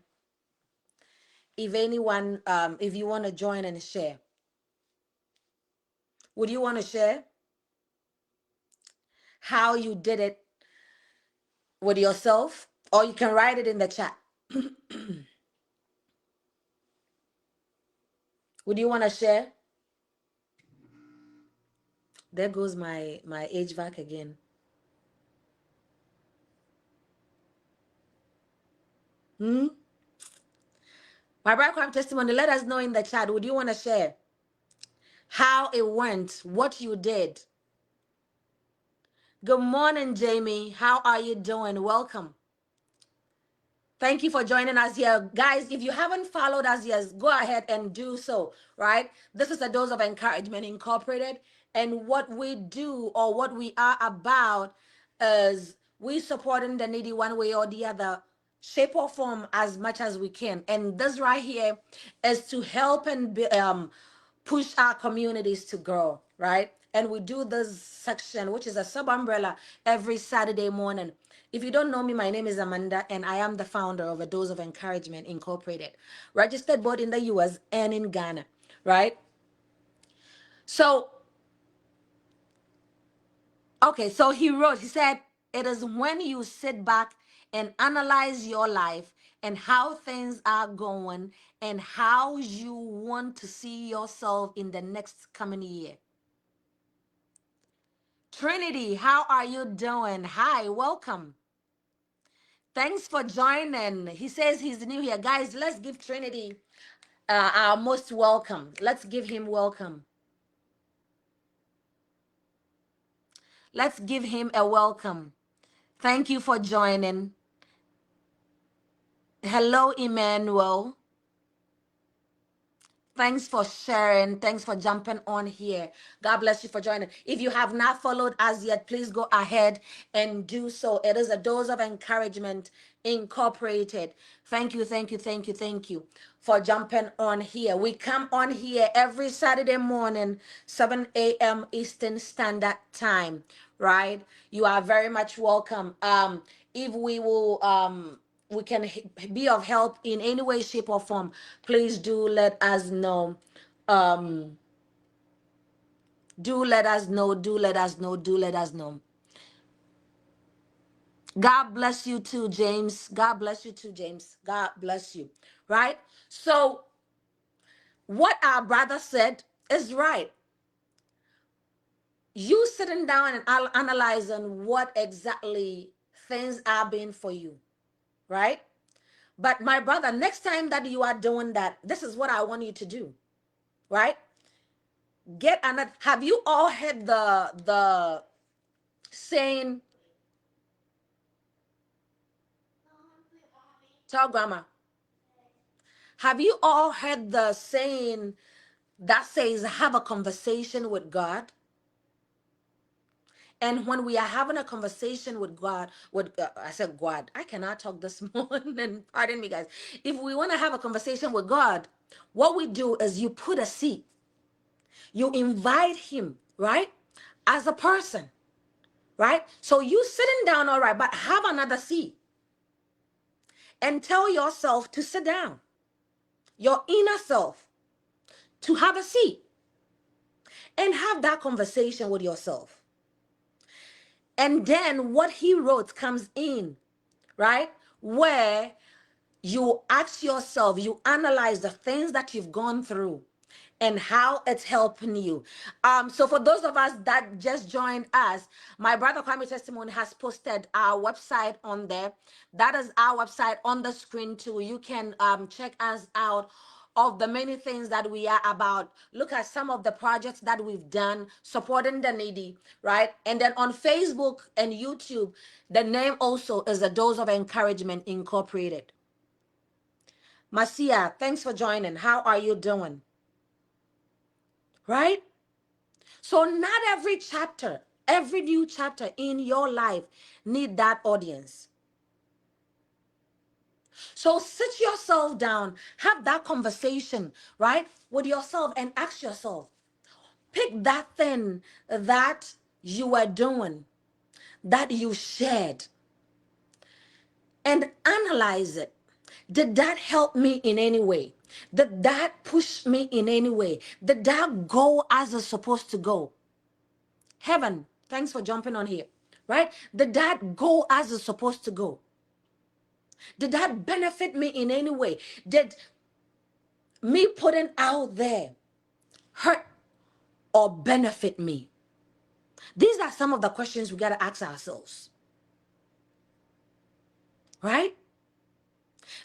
If anyone, if you want to join and share, would you want to share how you did it with yourself? Or you can write it in the chat. Would you want to share? There goes my HVAC again. Hmm? My background testimony, let us know in the chat. Would you want to share how it went, what you did? Good morning, Jamie. How are you doing? Welcome. Thank you for joining us here. Guys, if you haven't followed us yet, go ahead and do so, right? This is a Dose of Encouragement Incorporated. And what we do or what we are about is we supporting the needy one way or the other, shape or form as much as we can. And this right here is to help and push our communities to grow, right? And we do this section, which is a sub umbrella, every Saturday morning. If you don't know me, my name is Amanda, and I am the founder of A Dose of Encouragement Incorporated, registered both in the US and in Ghana, right? So, okay, so he wrote, he said, it is when you sit back and analyze your life and how things are going and how you want to see yourself in the next coming year. Trinity, how are you doing? Hi, welcome. Thanks for joining. He says he's new here. Guys, let's give Trinity our most welcome. Let's give him welcome. Let's give him a welcome. Thank you for joining. Hello, Emmanuel. Thanks for sharing. Thanks for jumping on here. God bless you for joining. If you have not followed us yet, please go ahead and do so. It is a Dose of Encouragement Incorporated. Thank you, thank you, thank you, thank you for jumping on here. We come on here every Saturday morning, 7 a.m. Eastern Standard Time, right? You are very much welcome. If we can be of help in any way, shape, or form, please do let us know. Um, do let us know. Do let us know. Do let us know. God bless you too, James. God bless you too, James. God bless you. Right? So, what our brother said is right. You sitting down and analyzing what exactly things are being for you, right? But my brother, next time that you are doing that, this is what I want you to do, right? Get another. Have you all heard the saying? Tell grandma. Have you all heard the saying that says have a conversation with God? And when we are having a conversation with God, with I said God, I cannot talk this morning. Pardon me, guys. If we want to have a conversation with God, what we do is you put a seat, you invite Him, right, as a person, right? So you sitting down, all right, but have another seat and tell yourself to sit down, your inner self, to have a seat and have that conversation with yourself. And then what He wrote comes in, right? Where you ask yourself, you analyze the things that you've gone through and how it's helping you. So for those of us that just joined us, my brother Kwame Testimony has posted our website on there. That is our website on the screen too. You can check us out of the many things that we are about. Look at some of the projects that we've done supporting the needy, right? And then on Facebook and YouTube, the name also is a Dose of Encouragement Incorporated. Marcia, thanks for joining. How are you doing? Right? So not every chapter, every new chapter in your life need that audience. So sit yourself down, have that conversation, right, with yourself and ask yourself, pick that thing that you are doing, that you shared, and analyze it. Did that help me in any way? Did that push me in any way? Did that go as it's supposed to go? Heaven, thanks for jumping on here, right? Did that go as it's supposed to go? Did that benefit me in any way? Did me putting out there hurt or benefit me? These are some of the questions we got to ask ourselves, right?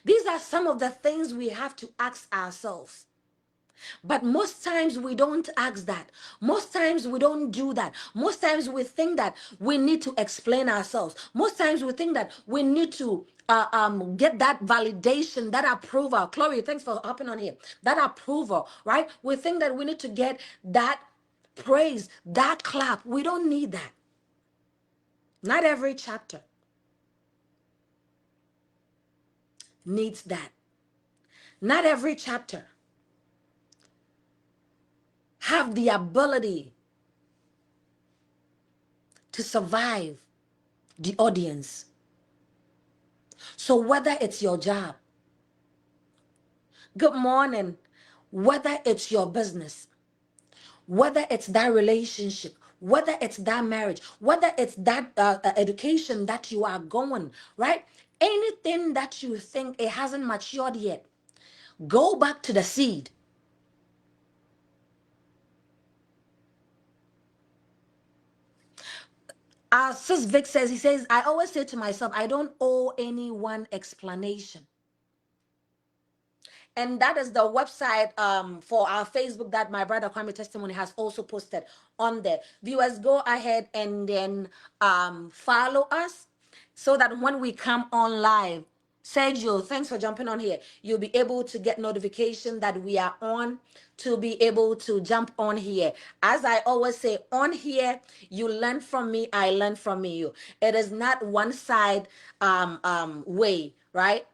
These are some of the things we have to ask ourselves. But most times we don't ask that. Most times we don't do that. Most times we think that we need to explain ourselves. Most times we think that we need to get that validation, that approval. Chloe, thanks for hopping on here. That approval, right? We think that we need to get that praise, that clap. We don't need that. Not every chapter needs that. Not every chapter have the ability to survive the audience. So whether it's your job, good morning, whether it's your business, whether it's that relationship, whether it's that marriage, whether it's that education that you are going, right? Anything that you think it hasn't matured yet, go back to the seed. Sis Vic says, he says, I always say to myself, I don't owe anyone explanation. And that is the website for our Facebook that my brother Kwame Testimony has also posted on there. Viewers, go ahead and then follow us so that when we come on live, Sergio, thanks for jumping on here. You'll be able to get notification that we are on, to be able to jump on here. As I always say, on here, you learn from me, I learn from you. It is not one side way, right?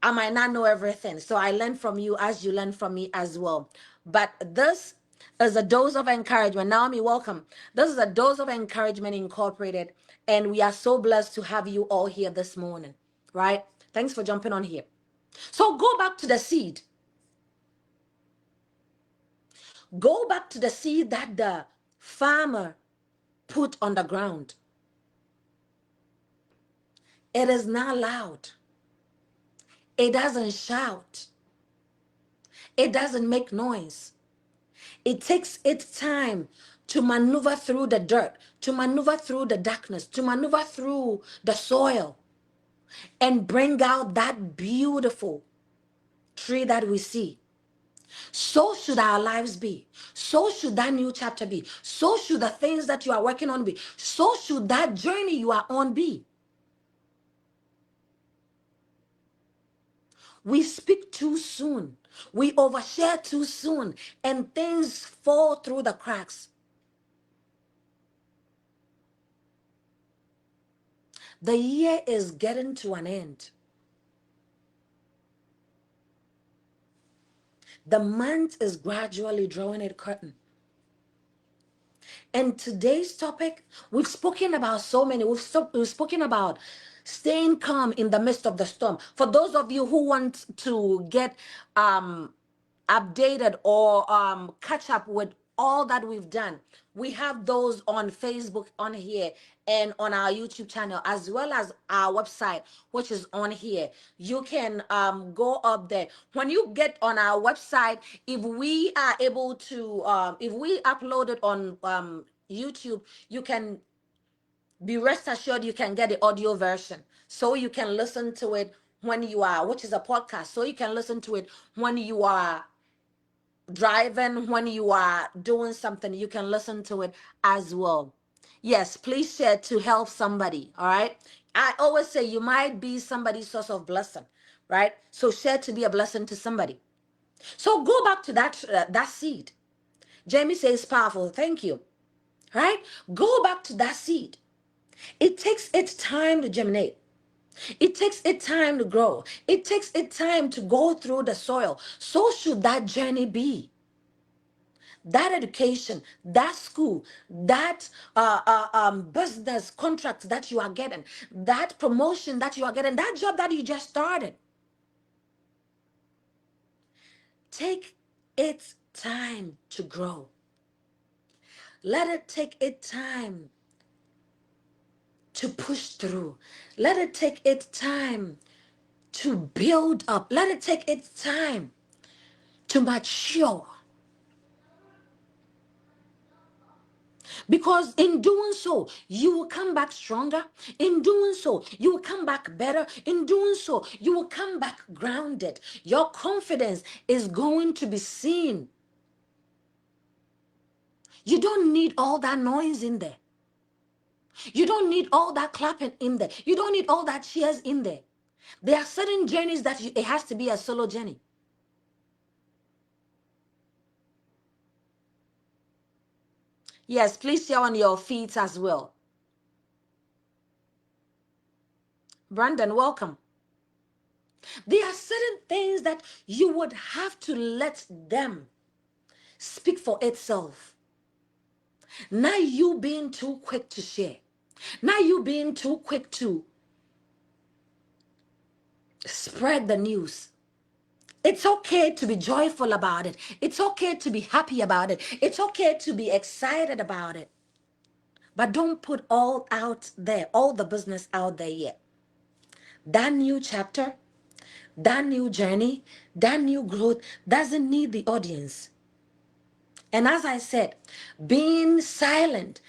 I might not know everything. So I learn from you as you learn from me as well. But this is a dose of encouragement. Naomi, welcome. This is a dose of encouragement incorporated. And we are so blessed to have you all here this morning, right? Thanks for jumping on here. So go back to the seed. Go back to the seed that the farmer put on the ground. It is not loud. It doesn't shout. It doesn't make noise. It takes its time to maneuver through the dirt, to maneuver through the darkness, to maneuver through the soil and bring out that beautiful tree that we see. So should our lives be. So should that new chapter be. So should the things that you are working on be. So should that journey you are on be. We speak too soon. We overshare too soon, and things fall through the cracks. The year is getting to an end. The month is gradually drawing a curtain. And today's topic, we've spoken about so many. We've spoken about staying calm in the midst of the storm. For those of you who want to get updated or catch up with all that we've done, we have those on Facebook on here and on our YouTube channel, as well as our website, which is on here. You can go up there. When you get on our website, if we are able to if we upload it on YouTube, you can be rest assured you can get the audio version, so you can listen to it when you are, which is a podcast, so you can listen to it when you are driving, when you are doing something, you can listen to it as well. Yes, please share to help somebody. All right. I always say you might be somebody's source of blessing, right? So share to be a blessing to somebody. So go back to that seed. Jamie says powerful. Thank you. Right? Go back to that seed. It takes its time to germinate. It takes its time to grow. It takes its time to go through the soil. So should that journey be. That education, that school, that business contract that you are getting, that promotion that you are getting, that job that you just started. Take its time to grow. Let it take its time to push through. Let it take its time to build up. Let it take its time to mature. Because in doing so, you will come back stronger. In doing so, you will come back better. In doing so, you will come back grounded. Your confidence is going to be seen. You don't need all that noise in there. You don't need all that clapping in there. You don't need all that cheers in there. There are certain journeys that it has to be a solo journey. Yes, please share on your feet as well. Brandon, welcome. There are certain things that you would have to let them speak for itself. Now you being too quick to share. Now you being too quick to spread the news. It's okay to be joyful about it. It's okay to be happy about it. It's okay to be excited about it. But don't put all out there, all the business out there yet. That new chapter, that new journey, that new growth doesn't need the audience. And as I said, being silent,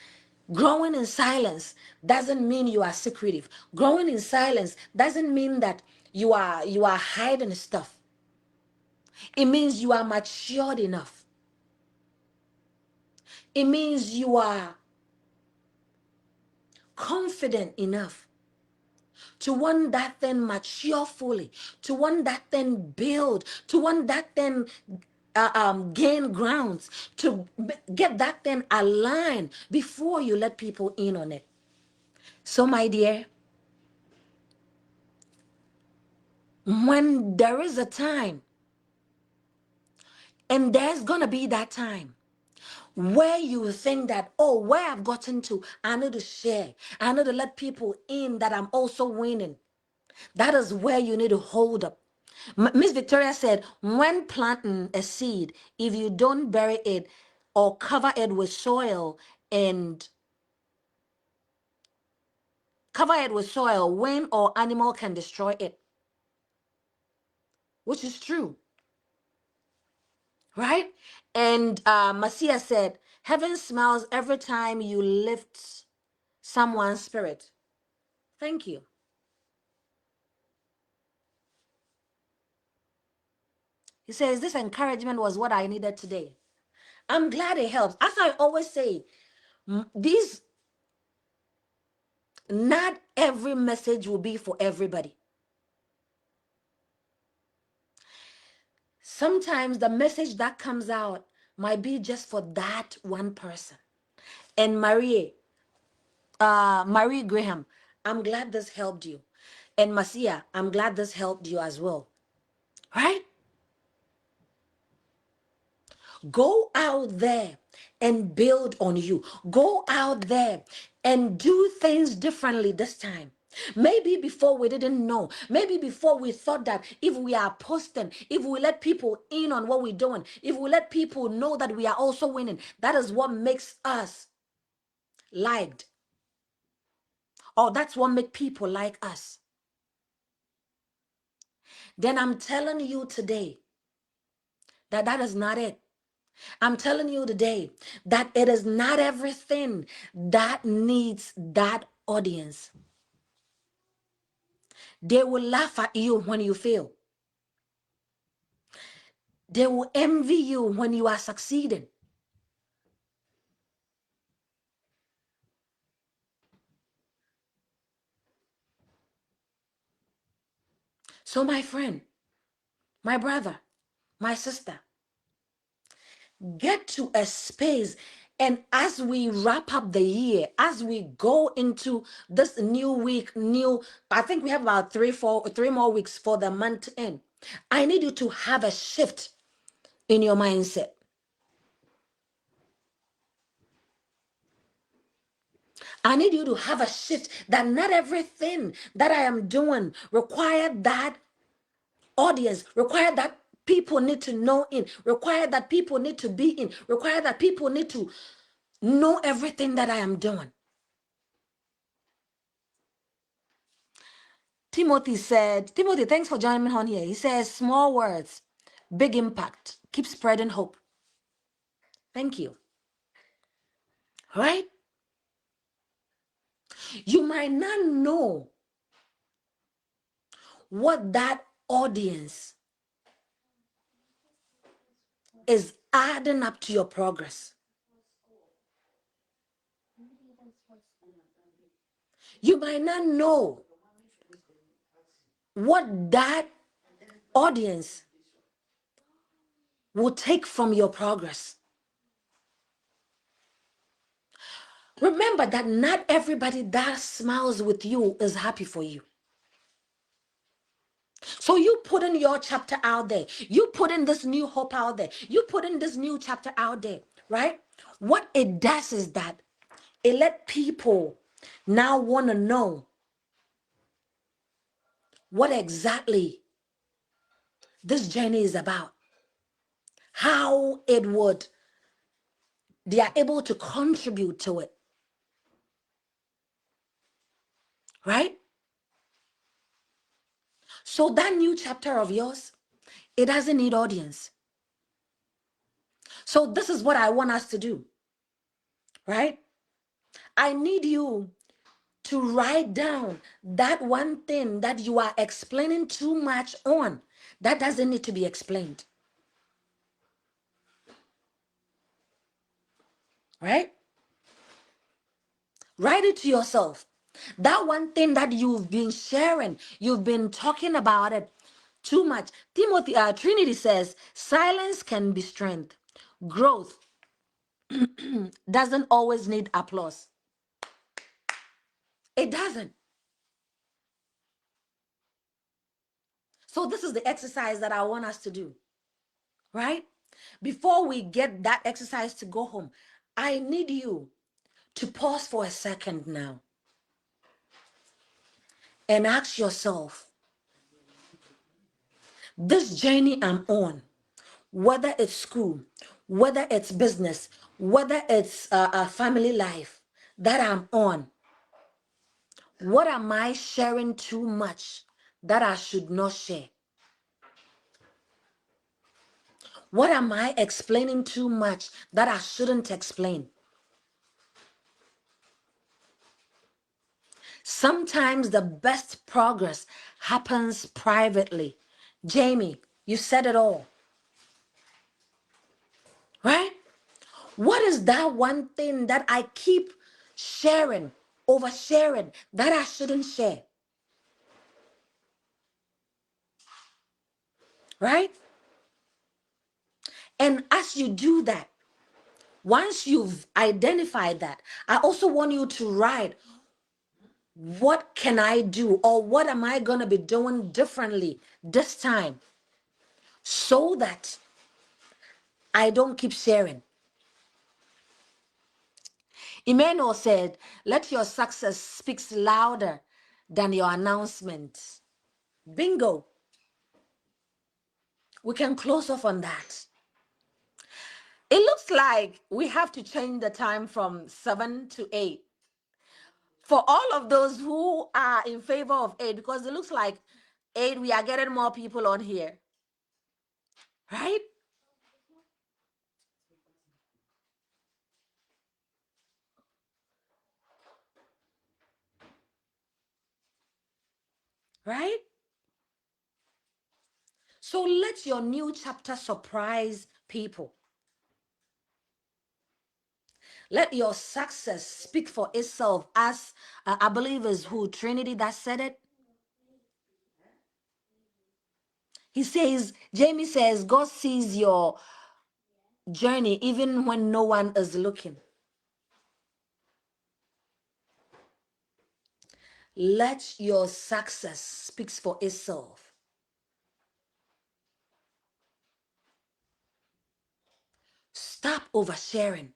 growing in silence doesn't mean you are secretive. Growing in silence doesn't mean that you are hiding stuff. It means you are matured enough. It means you are confident enough to want that thing mature fully, to want that thing build, to want that thing gain grounds, to get that thing aligned before you let people in on it. So, my dear, when there is a time, and there's gonna be that time where you think that, oh, where I've gotten to, I need to share, I need to let people in that I'm also winning. That is where you need to hold up. Miss Victoria said, when planting a seed, if you don't bury it or cover it with soil and cover it with soil, wind or animal can destroy it, which is true, right? And Marcia said, heaven smiles every time you lift someone's spirit. Thank you. He says, this encouragement was what I needed today. I'm glad it helps. As I always say, these, not every message will be for everybody. Sometimes the message that comes out might be just for that one person. And Marie Graham, I'm glad this helped you. And Marcia, I'm glad this helped you as well. Right? Go out there and build on you. Go out there and do things differently this time. Maybe before we didn't know. Maybe before we thought that if we are posting, if we let people in on what we're doing, if we let people know that we are also winning, that is what makes us liked. Or that's what makes people like us. Then I'm telling you today that that is not it. I'm telling you today that it is not everything that needs that audience. They will laugh at you when you fail. They will envy you when you are succeeding. So my friend, my brother, my sister, get to a space, and as we wrap up the year, as we go into this new week, I think we have about three more weeks for the month to end. I need you to have a shift in your mindset. I need you to have a shift that not everything that I am doing require that audience, require that people need to know in, require that people need to be in, require that people need to know everything that I am doing. Timothy, thanks for joining me on here. He says, small words, big impact. Keep spreading hope. Thank you. Right? You might not know what that audience is adding up to your progress. You might not know what that audience will take from your progress. Remember that not everybody that smiles with you is happy for you. So you put in your chapter out there. You put in this new hope out there. You put in this new chapter out there, right? What it does is that it let people now want to know what exactly this journey is about. How they are able to contribute to it, right? So that new chapter of yours, it doesn't need audience. So this is what I want us to do, right? I need you to write down that one thing that you are explaining too much on that doesn't need to be explained, right? Write it to yourself. That one thing that you've been sharing, you've been talking about it too much. Trinity says, silence can be strength. Growth doesn't always need applause. It doesn't. So this is the exercise that I want us to do, right? Before we get that exercise to go home, I need you to pause for a second now and ask yourself, this journey I'm on, whether it's school, whether it's business, whether it's a family life that I'm on, what am I sharing too much that I should not share? What am I explaining too much that I shouldn't explain? Sometimes the best progress happens privately. Jamie, you said it all, right? What is that one thing that I keep sharing, oversharing, that I shouldn't share? Right? And as you do that, once you've identified that, I also want you to write, what can I do, or what am I going to be doing differently this time so that I don't keep sharing? Emmanuel said, let your success speak louder than your announcement. Bingo. We can close off on that. It looks like we have to change the time from 7 to 8. For all of those who are in favor of 8, because it looks like 8, we are getting more people on here. Right? Right? So let your new chapter surprise people. Let your success speak for itself, as I believe is who, Trinity, that said it. He says, Jamie says, God sees your journey even when no one is looking. Let your success speak for itself. Stop oversharing.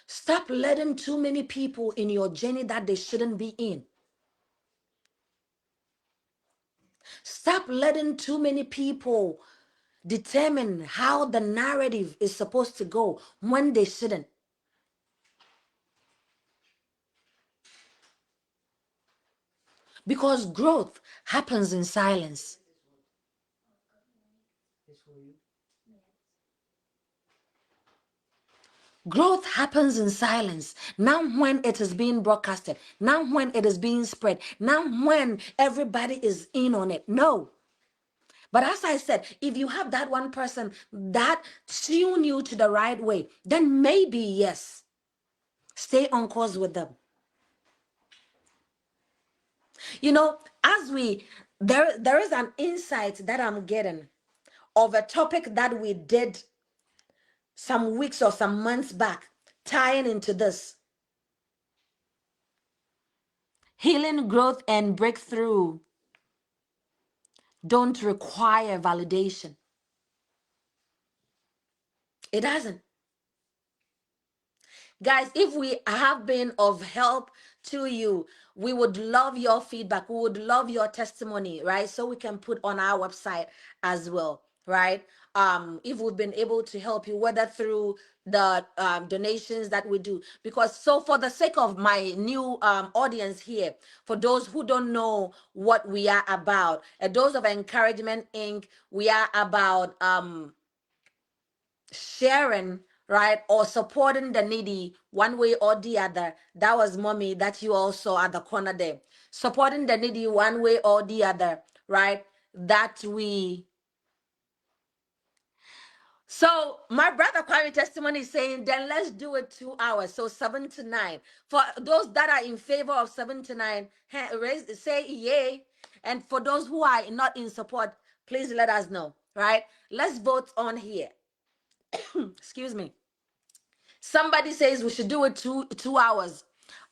Stop letting too many people in your journey that they shouldn't be in. Stop letting too many people determine how the narrative is supposed to go when they shouldn't. Because growth happens in silence. Growth happens in silence. Now when it is being broadcasted, now when it is being spread, now when everybody is in on it. No. But as I said, if you have that one person that tune you to the right way, then maybe, yes, stay on course with them. You know, there is an insight that I'm getting of a topic that we did some weeks or some months back, tying into this. Healing, growth, and breakthrough don't require validation. It doesn't. Guys, if we have been of help to you, we would love your feedback. We would love your testimony, right? So we can put on our website as well, right? If we've been able to help you, whether through the donations that we do. Because so for the sake of my new audience here, for those who don't know what we are about, a Dose of Encouragement Inc., we are about sharing, right, or supporting the needy one way or the other. That was mommy that you also at the corner there. Supporting the needy one way or the other, right? That we So my brother Kwame testimony is saying, then let's do it 2 hours. So 7 to 9. For those that are in favor of 7 to 9, say yay. And for those who are not in support, please let us know. Right? Let's vote on here. Excuse me. Somebody says we should do it 2 hours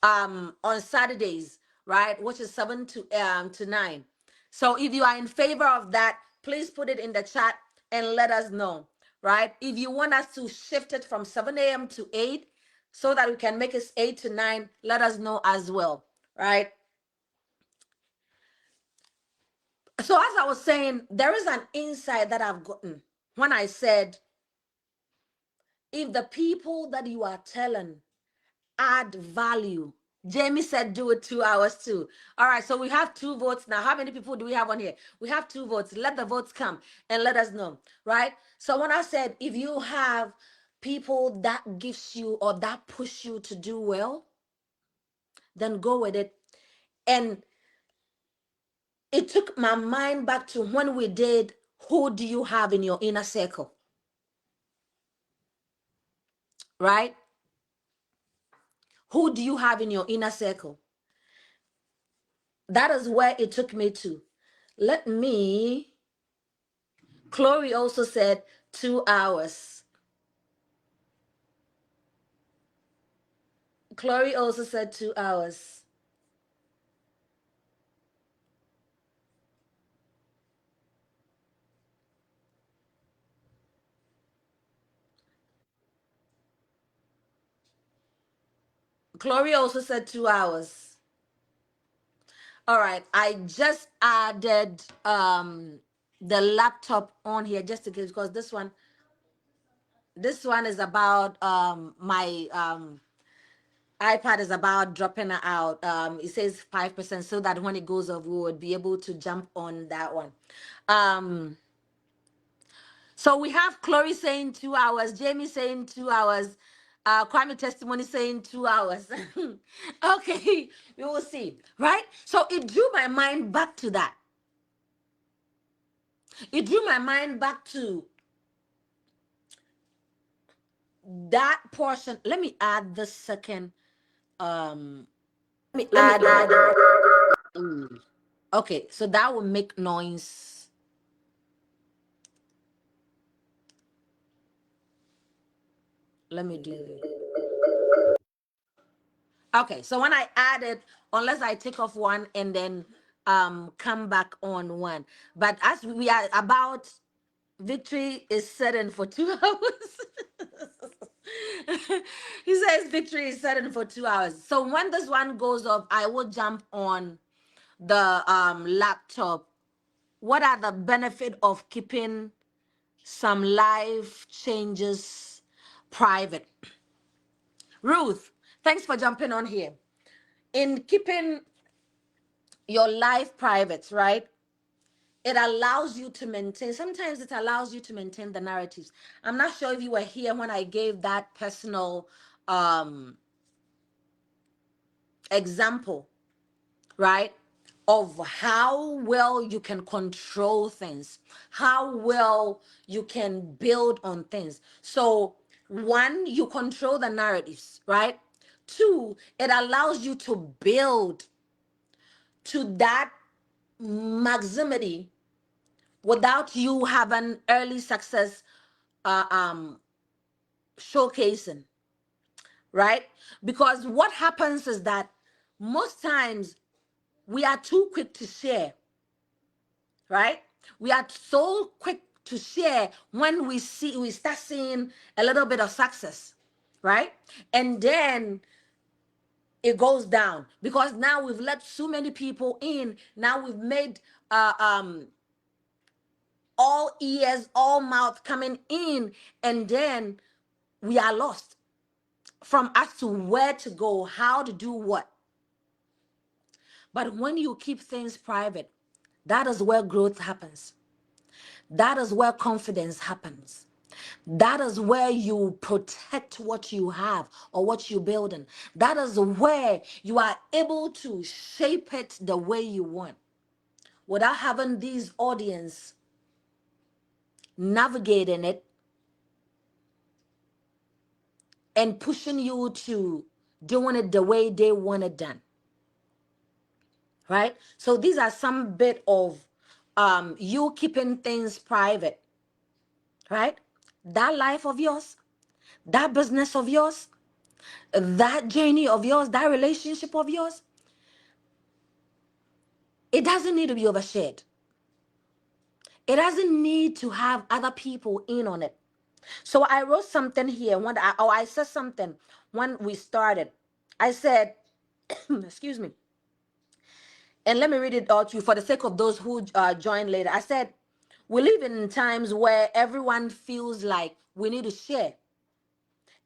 on Saturdays, right? Which is 7 to 9. So if you are in favor of that, please put it in the chat and let us know, right? If you want us to shift it from 7 a.m. to 8 so that we can make it 8 to 9, let us know as well, right? So as I was saying, there is an insight that I've gotten when I said, if the people that you are telling add value. Jamie said do it 2 hours too. All right, so we have 2 votes now. How many people do we have on here? We have 2 votes. Let the votes come and let us know, right? So when I said if you have people that gives you or that push you to do well, then go with it. And it took my mind back to when we did who do you have in your inner circle, right? Who do you have in your inner circle? That is where it took me to. Let me Chloe also said 2 hours. Chloe also said 2 hours. Chloe also said 2 hours. All right, I just added the laptop on here just in case, because this one is about my iPad is about dropping out. It says 5%, so that when it goes off, we would be able to jump on that one. So we have Chloe saying 2 hours, Jamie saying 2 hours, Kwame testimony saying 2 hours. Okay, we will see, right? So it drew my mind back to that. It drew my mind back to that portion. Let me add the second. Let me add. Okay, so that will make noise. Let me do it. Okay, so when I add it, unless I take off one and then come back on one. But as we are about, victory is certain for 2 hours. He says victory is certain for 2 hours. So when this one goes off, I will jump on the laptop. What are the benefit of keeping some life changes private? Ruth, thanks for jumping on here. In keeping your life private, right? It allows you to maintain, sometimes it allows you to maintain the narratives. I'm not sure if you were here when I gave that personal example, right? Of how well you can control things, how well you can build on things. So, one, you control the narratives, right? Two, it allows you to build to that maximity without you having early success showcasing, right? Because what happens is that most times we are too quick to share, right? We are so quick to share when we start seeing a little bit of success, right? And then it goes down because now we've let so many people in. Now we've made all ears, all mouth coming in, and then we are lost from as to where to go, how to do what. But when you keep things private, that is where growth happens. That is where confidence happens. That is where you protect what you have or what you're building. That is where you are able to shape it the way you want without having these audience navigating it and pushing you to doing it the way they want it done. Right? So these are some bit of you keeping things private, right? That life of yours, that business of yours, that journey of yours, that relationship of yours, it doesn't need to be overshared. It doesn't need to have other people in on it. So I wrote something here when I said something when we started. I said, excuse me, and let me read it out to you for the sake of those who join later. I said, we live in times where everyone feels like we need to share.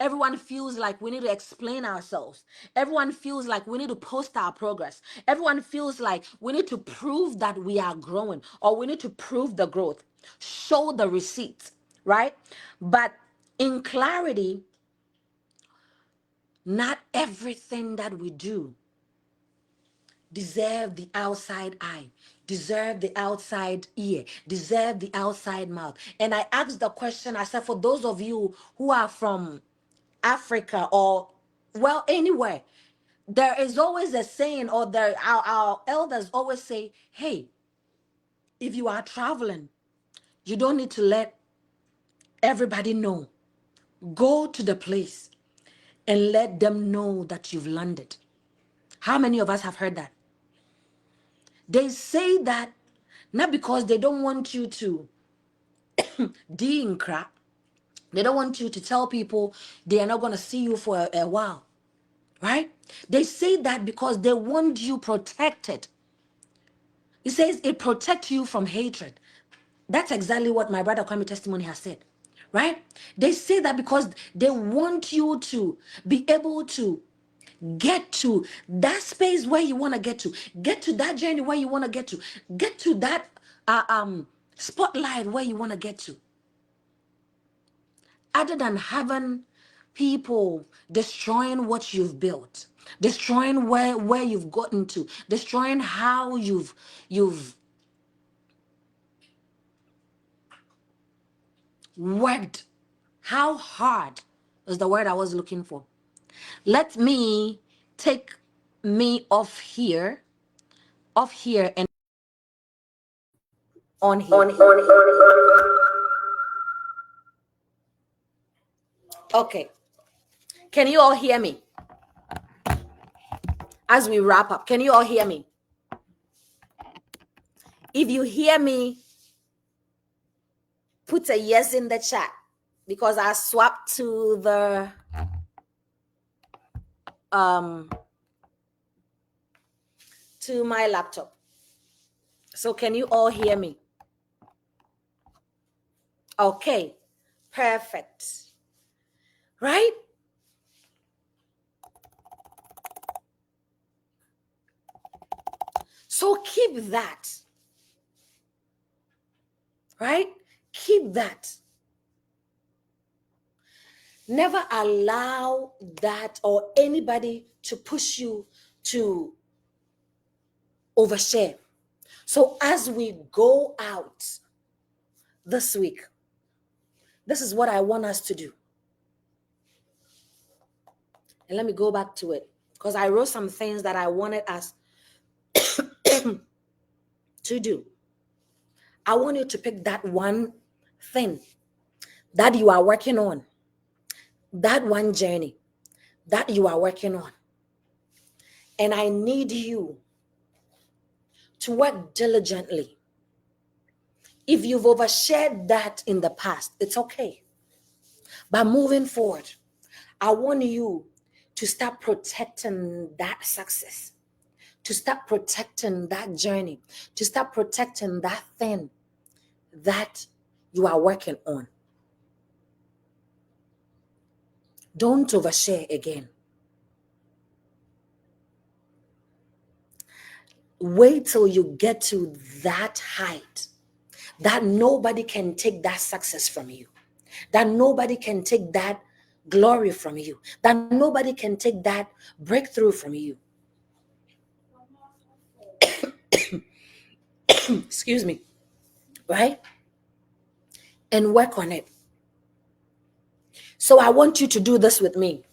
Everyone feels like we need to explain ourselves. Everyone feels like we need to post our progress. Everyone feels like we need to prove that we are growing, or we need to prove the growth, show the receipts, right? But in clarity, not everything that we do deserve the outside eye, deserve the outside ear, deserve the outside mouth. And I asked the question, I said, for those of you who are from Africa or, well, anywhere, there is always a saying, or our elders always say, hey, if you are traveling, you don't need to let everybody know. Go to the place and let them know that you've landed. How many of us have heard that? They say that not because they don't want you to in crap. They don't want you to tell people they are not going to see you for a while, right? They say that because they want you protected. It says it protects you from hatred. That's exactly what my brother Kwame testimony has said, right? They say that because they want you to be able to get to that space where you want to get to that journey where you want to get to that spotlight where you want to get to. Other than having people destroying what you've built, destroying where you've gotten to, destroying how you've worked, how hard is the word I was looking for. Let me take me off here and on here. Okay. Can you all hear me? As we wrap up, can you all hear me? If you hear me, put a yes in the chat, because I swapped to the to my laptop. So can you all hear me? Okay, perfect. Right? So keep that. Right? Keep that. Never allow that or anybody to push you to overshare. So as we go out this week, this is what I want us to do. And let me go back to it, because I wrote some things that I wanted us to do. I want you to pick that one thing that you are working on, that one journey that you are working on. And I need you to work diligently. If you've overshared that in the past, it's okay. But moving forward, I want you to start protecting that success, to start protecting that journey, to start protecting that thing that you are working on. Don't overshare again. Wait till you get to that height that nobody can take that success from you, that nobody can take that glory from you, that nobody can take that breakthrough from you. Excuse me, right? And work on it. So I want you to do this with me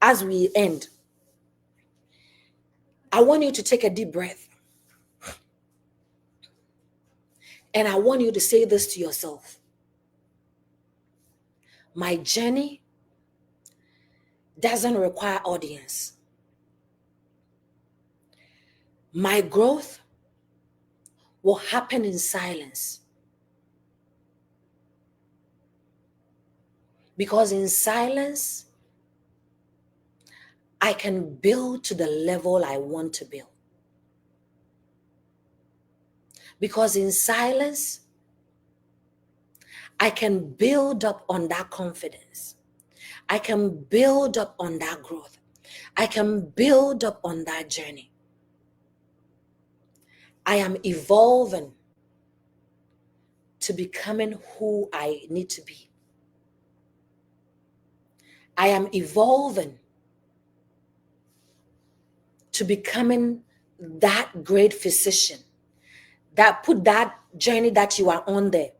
as we end. I want you to take a deep breath. And I want you to say this to yourself. My journey doesn't require audience. My growth will happen in silence. Because in silence, I can build to the level I want to build. Because in silence, I can build up on that confidence. I can build up on that growth. I can build up on that journey. I am evolving to becoming who I need to be. I am evolving to becoming that great physician. That put that journey that you are on there.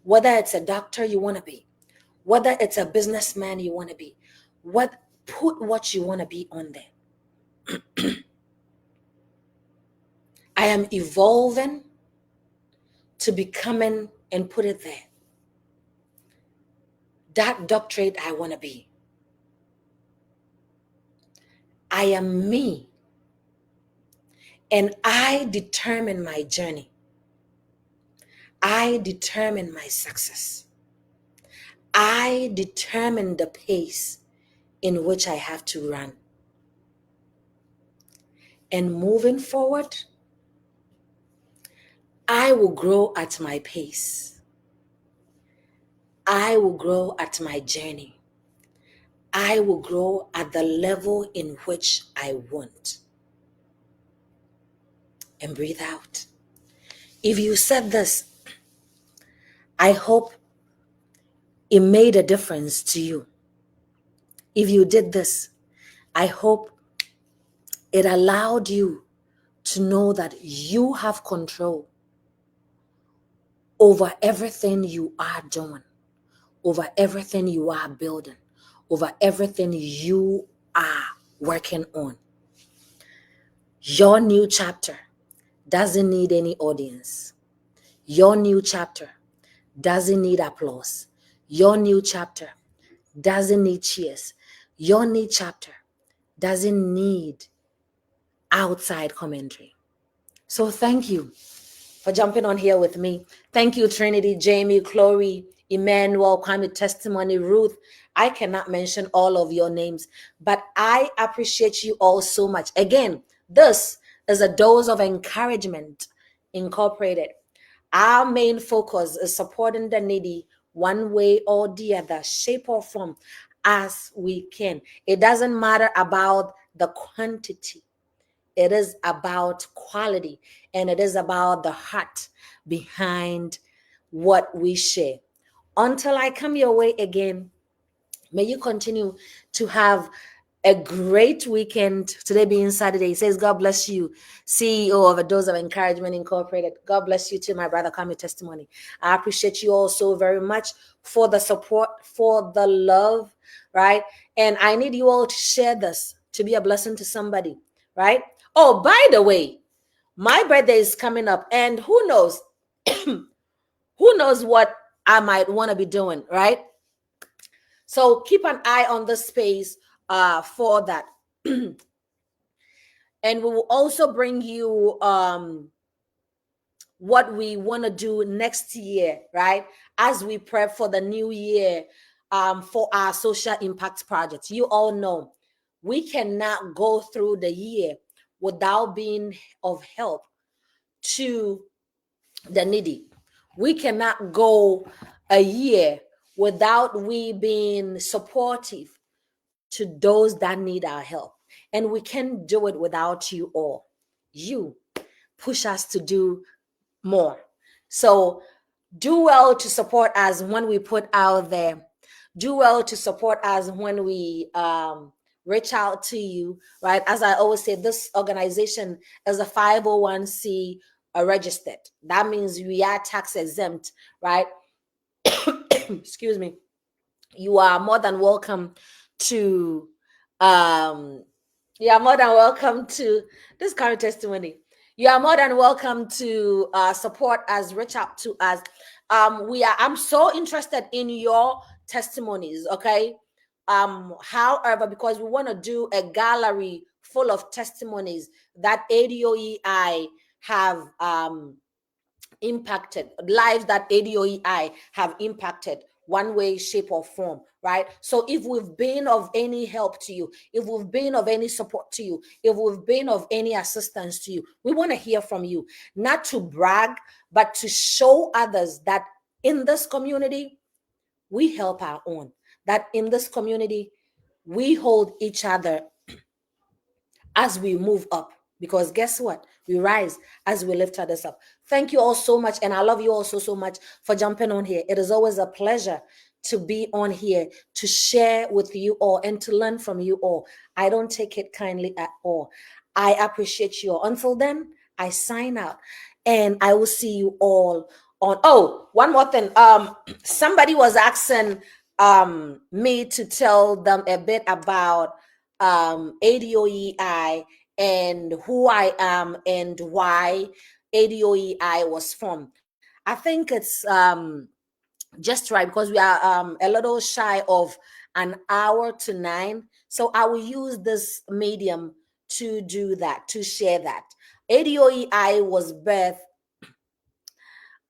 Whether it's a doctor you want to be, whether it's a businessman you want to be, put what you want to be on there. I am evolving to becoming, and put it there, that doctorate I want to be. I am me, and I determine my journey. I determine my success. I determine the pace in which I have to run. And moving forward, I will grow at my pace. I will grow at my journey. I will grow at the level in which I want. And breathe out. If you said this, I hope it made a difference to you. If you did this, I hope it allowed you to know that you have control over everything you are doing, over everything you are building, over everything you are working on. Your new chapter doesn't need any audience. Your new chapter doesn't need applause. Your new chapter doesn't need cheers. Your new chapter doesn't need outside commentary. So thank you for jumping on here with me. Thank you, Trinity, Jamie, Chloe, Emmanuel, Kwame Testimony, Ruth. I cannot mention all of your names, but I appreciate you all so much. Again, this is a Dose of Encouragement Incorporated. Our main focus is supporting the needy one way or the other, shape or form, as we can. It doesn't matter about the quantity. It is about quality, and it is about the heart behind what we share. Until I come your way again, may you continue to have a great weekend. Today being Saturday, it says, God bless you, CEO of A Dose of Encouragement Incorporated. God bless you too, my brother. Come with testimony. I appreciate you all so very much for the support, for the love, right? And I need you all to share this to be a blessing to somebody, right? Oh, by the way, my birthday is coming up, and who knows, who knows what I might want to be doing, right? So keep an eye on the space for that. And we will also bring you what we want to do next year, right? As we prep for the new year for our social impact projects. You all know we cannot go through the year without being of help to the needy. We cannot go a year without we being supportive to those that need our help. And we can do it without you all. You push us to do more. So do well to support us when we put out there. Do well to support us when we reach out to you, right? As I always say, this organization is a 501c registered. That means we are tax exempt, right? Excuse me. you are more than welcome to um you are more than welcome to this current testimony. You are more than welcome to support us, reach out to us. I'm so interested in your testimonies, okay? However, because we want to do a gallery full of testimonies that ADOEI have impacted, lives that ADOEI have impacted one way, shape, or form, right? So if we've been of any help to you, if we've been of any support to you, if we've been of any assistance to you, we want to hear from you, not to brag, but to show others that in this community, we help our own, that in this community, we hold each other as we move up. Because guess what? We rise as we lift others up. Thank you all so much. And I love you all so much for jumping on here. It is always a pleasure to be on here, to share with you all and to learn from you all. I don't take it kindly at all. I appreciate you all. Until then, I sign out and I will see you all on. Oh, one more thing. Somebody was asking me to tell them a bit about ADOEI and who I am and why ADOEI was formed. I think it's just right because we are a little shy of an hour to 9. So I will use this medium to do that, to share that. ADOEI was birthed.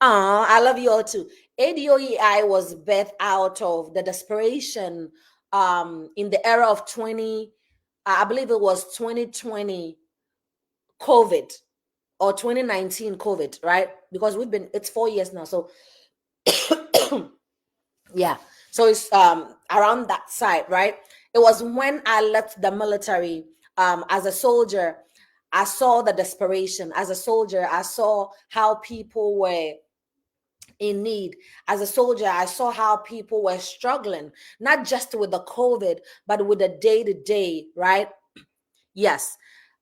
I love you all too. ADOEI was birthed out of the desperation in the era of 20, I believe it was 2020 COVID or 2019 COVID, right? Because it's 4 years now. So yeah. So it's around that side, right? It was when I left the military as a soldier. I saw the desperation. As a soldier, I saw how people were in need. As a soldier, I saw how people were struggling, not just with the COVID, but with the day to day, right? Yes,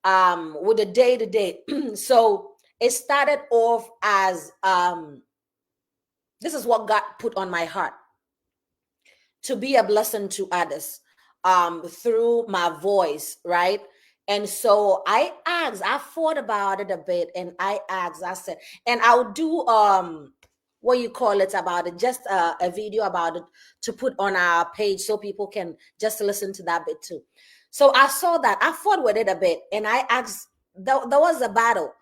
with the day to day. So it started off as this is what God put on my heart, to be a blessing to others through my voice, right? And so I thought about it a bit, and I said, and I'll do what you call it about it, just a video about it to put on our page so people can just listen to that bit too. So I saw that, I fought with it a bit, and I asked, there was a battle,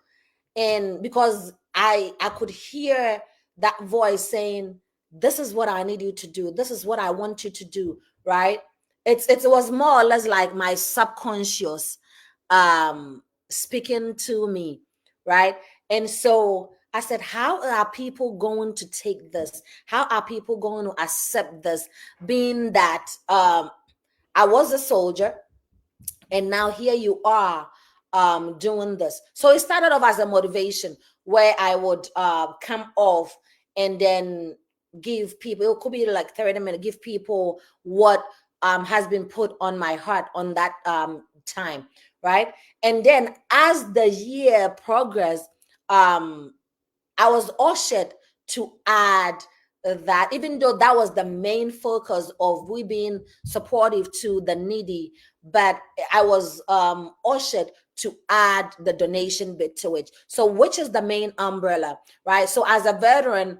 and because I could hear that voice saying, this is what I need you to do, this is what I want you to do, right? It was more or less like my subconscious speaking to me, right? And so I said, how are people going to take this? How are people going to accept this, being that I was a soldier and now here you are doing this? So it started off as a motivation where I would come off and then give people, it could be like 30 minutes, give people what has been put on my heart on that time, right? And then as the year progressed, I was ushered to add that, even though that was the main focus of we being supportive to the needy, but I was ushered to add the donation bit to it. So which is the main umbrella, right? So as a veteran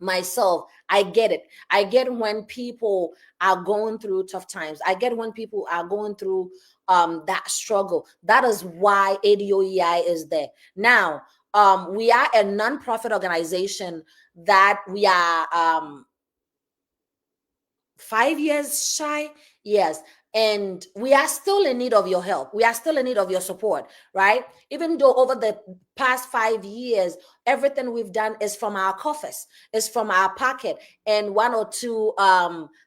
myself, I get it. I get when people are going through tough times. I get when people are going through that struggle. That is why ADOEI is there. Now, we are a non-profit organization that we are 5 years shy. Yes. And we are still in need of your help. We are still in need of your support, right? Even though over the past 5 years, everything we've done is from our coffers, is from our pocket, and one or two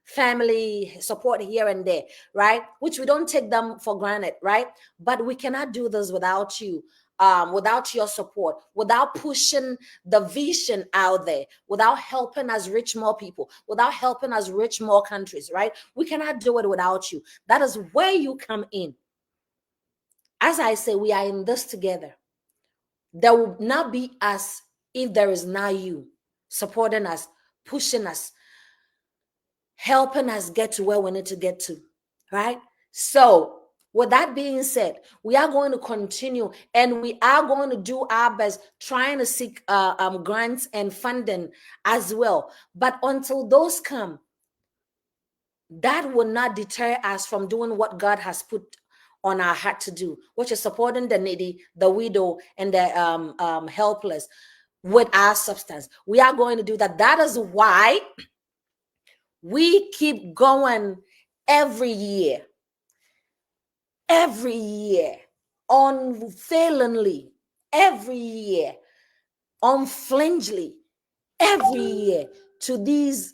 family support here and there, right? Which we don't take them for granted, right? But we cannot do this without you. Without your support, without pushing the vision out there, without helping us reach more people, without helping us reach more countries, right? We cannot do it without you. That is where you come in. As I say, we are in this together. There will not be us if there is not you supporting us, pushing us, helping us get to where we need to get to, right? So with that being said, we are going to continue and we are going to do our best trying to seek grants and funding as well. But until those come, that will not deter us from doing what God has put on our heart to do, which is supporting the needy, the widow, and the helpless with our substance. We are going to do that. That is why we keep going every year, unfailingly, every year, unflinchingly, every year to these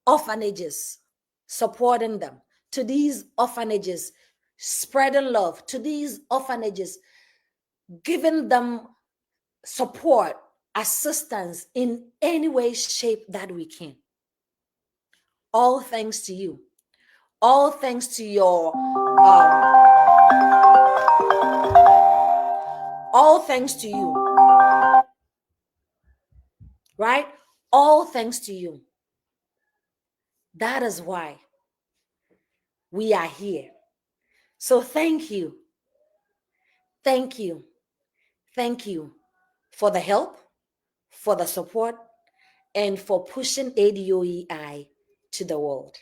orphanages, supporting them, to these orphanages, spreading love, to these orphanages, giving them support, assistance in any way, shape that we can. All thanks to you. All thanks to your all thanks to you, right? All thanks to you. That is why we are here. So thank you. Thank you. Thank you for the help, for the support, and for pushing ADOEI to the world.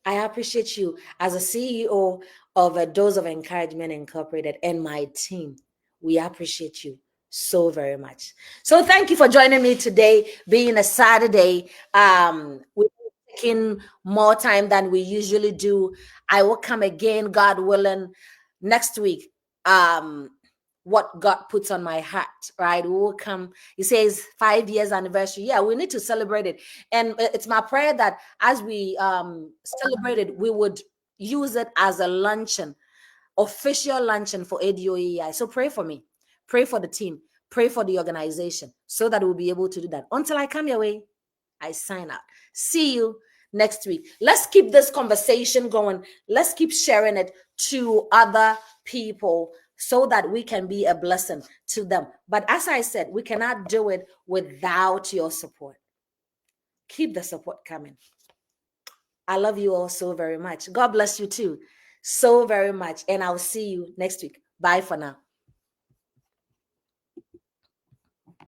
I appreciate you as a CEO of a Dose of Encouragement Incorporated and my team. We appreciate you so very much. So thank you for joining me today, being a Saturday. We're taking more time than we usually do. I will come again, God willing, next week. What God puts on my heart, right? We will come. He says 5 years anniversary. Yeah, we need to celebrate it. And it's my prayer that as we celebrate it, we would use it as a luncheon, official luncheon for ADOEI. So pray for me, pray for the team, pray for the organization so that we'll be able to do that. Until I come your way, I sign out. See you next week. Let's keep this conversation going. Let's keep sharing it to other people so that we can be a blessing to them. But as I said, we cannot do it without your support. Keep the support coming. I love you all so very much. God bless you too so very much. And I'll see you next week. Bye for now.